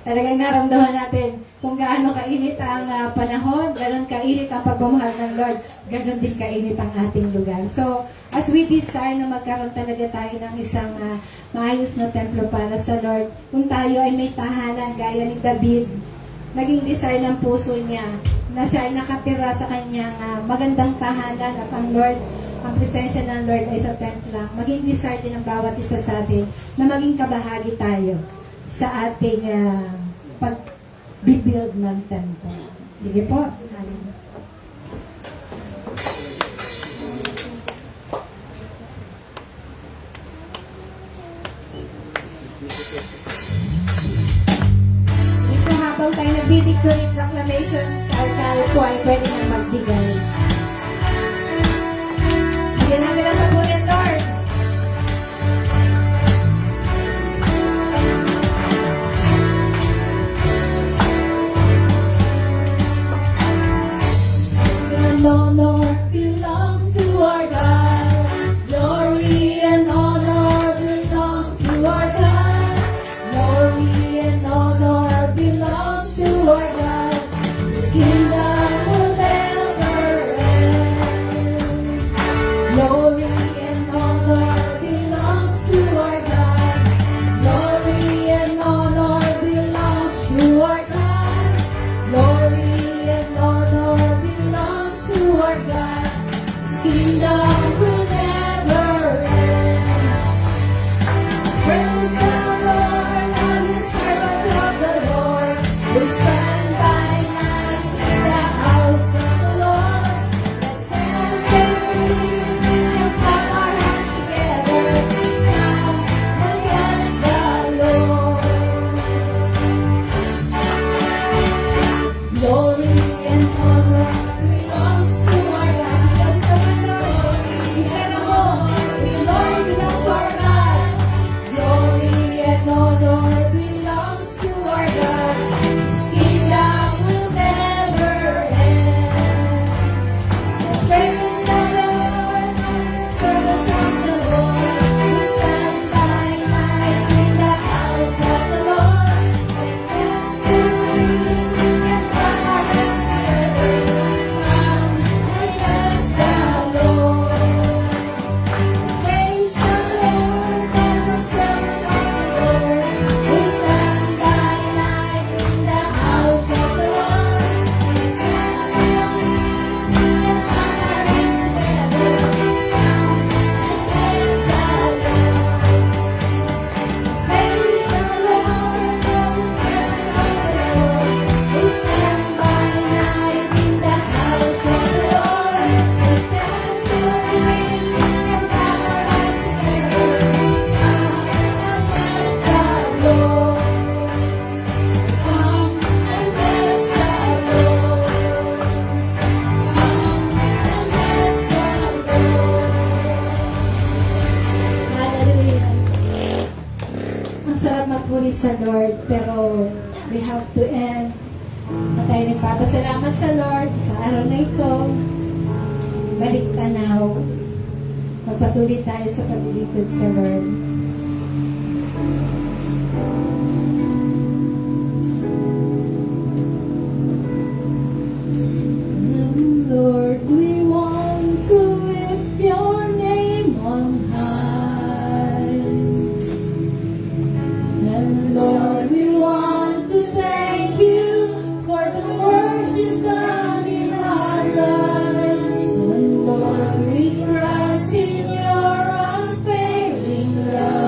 Talagang naramdaman natin kung gaano kainit ang panahon, ganon kainit ang pagmamahal ng Lord, ganon din kainit ang ating lugar. So, as we desire na magkaroon talaga tayo ng isang maayos na templo para sa Lord, kung tayo ay may tahanan gaya ni David, naging desire ng puso niya na siya ay nakatira sa kanyang magandang tahanan at ang Lord, ang presensya ng Lord ay sa tent lang. Maging desire din ng bawat isa sa atin na maging kabahagi tayo sa ating pag-build ng temple. Sige po. Victory Proclamation card tayo po ay pwede na magbigay. Bigyan natin ang sabunin, Lord. And honor belongs to our God. Glory and honor belongs to our God. Glory and honor belongs to our God. His kingdom will never end. Glory and honor belongs to our God. Glory and honor belongs to our God. Glory and honor belongs to our God. His kingdom will never end. Praise the Lord, all you servants of the Lord, who stand by night in the house of the Lord. Let's dance and clap our hands together. Come and bless the Lord. Glory and honor belongs to our God. Glory belongs to our God. Glory and honor belongs to our God. His kingdom will never end. Let's praise the Lord, servants of the Lord, who stand by night in the house of the Lord. Let's dance and clap our hands together. Come and bless the Lord. Praise the Lord, all the servants of the Lord, who stand by night in the house of the Lord. Let's dance and clap our hands together. Come and bless the Lord. Praise the Lord, all the servants of the Lord, who stand by night in the house of the Lord. Let's dance and clap our hands together. Come and bless the Lord. Come and bless the Lord. Come and bless the Lord. Hallelujah. Ang sarap magpuri sa Lord, pero we have to end. At tayo nagpapasalamat sa Lord sa araw na ito. Balik tanaw. Magpatuloy tayo sa paglilingkod sa Lord. Lord, we want to lift your name on high. And Lord, we want to thank you for the works you've done in our lives. And Lord, we trust in your unfailing love.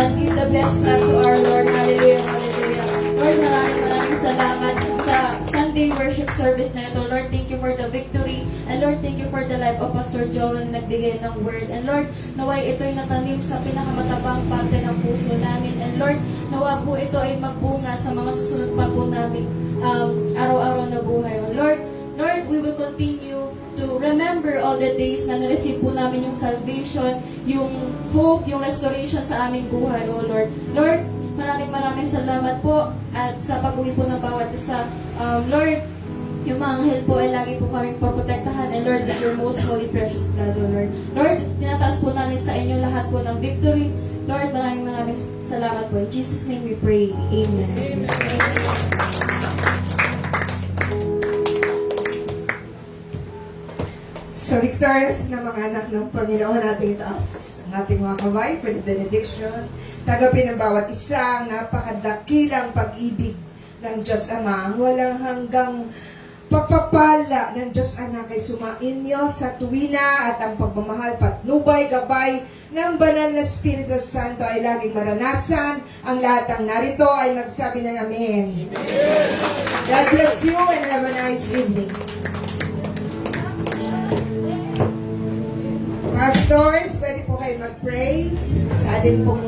everyone. Give the best clap to our Lord. Hallelujah, hallelujah. Lord, maraming salamat sa Sunday worship service na ito. Lord, thank you for the victory. And Lord, thank you for the life of Pastor Joel na nagbigay ng word. And Lord, naway ito'y natanim sa pinakamatabang parte ng puso namin. And Lord, nawa po ito ay magbunga sa mga susunod pa po namin araw-araw na buhay. Lord, we will continue to remember all the days na na-receive po namin yung salvation, yung hope, yung restoration sa aming buhay, oh Lord. Lord, maraming salamat po at sa pag-uwi po ng bawat isa. Lord, yung mga anghel po ay lagi po kaming poprotektahan, and Lord, with your most holy precious blood, oh Lord. Lord, tinataas po namin sa inyo lahat po ng victory. Lord, maraming salamat po. In Jesus' name we pray. Amen. Sa victorious na mga anak ng Panginoon, nating itaas ang ating mga kamay for the benediction. Tagapin ng bawat isa ang napakadakilang pag-ibig ng Diyos Ama, ang walang hanggang pagpapala ng Diyos Anak ay sumainyo sa tuwina, at ang pagmamahal, patnubay, gabay ng banal na Espiritu Santo ay laging maranasan. Ang lahat ng narito ay magsabi ng Amen. God bless you and have a nice evening. Pastors, pwede po kayo mag-pray sa ating pong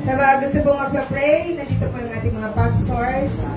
sa mga gusto pong magpa-pray, nandito po yung ating mga pastors.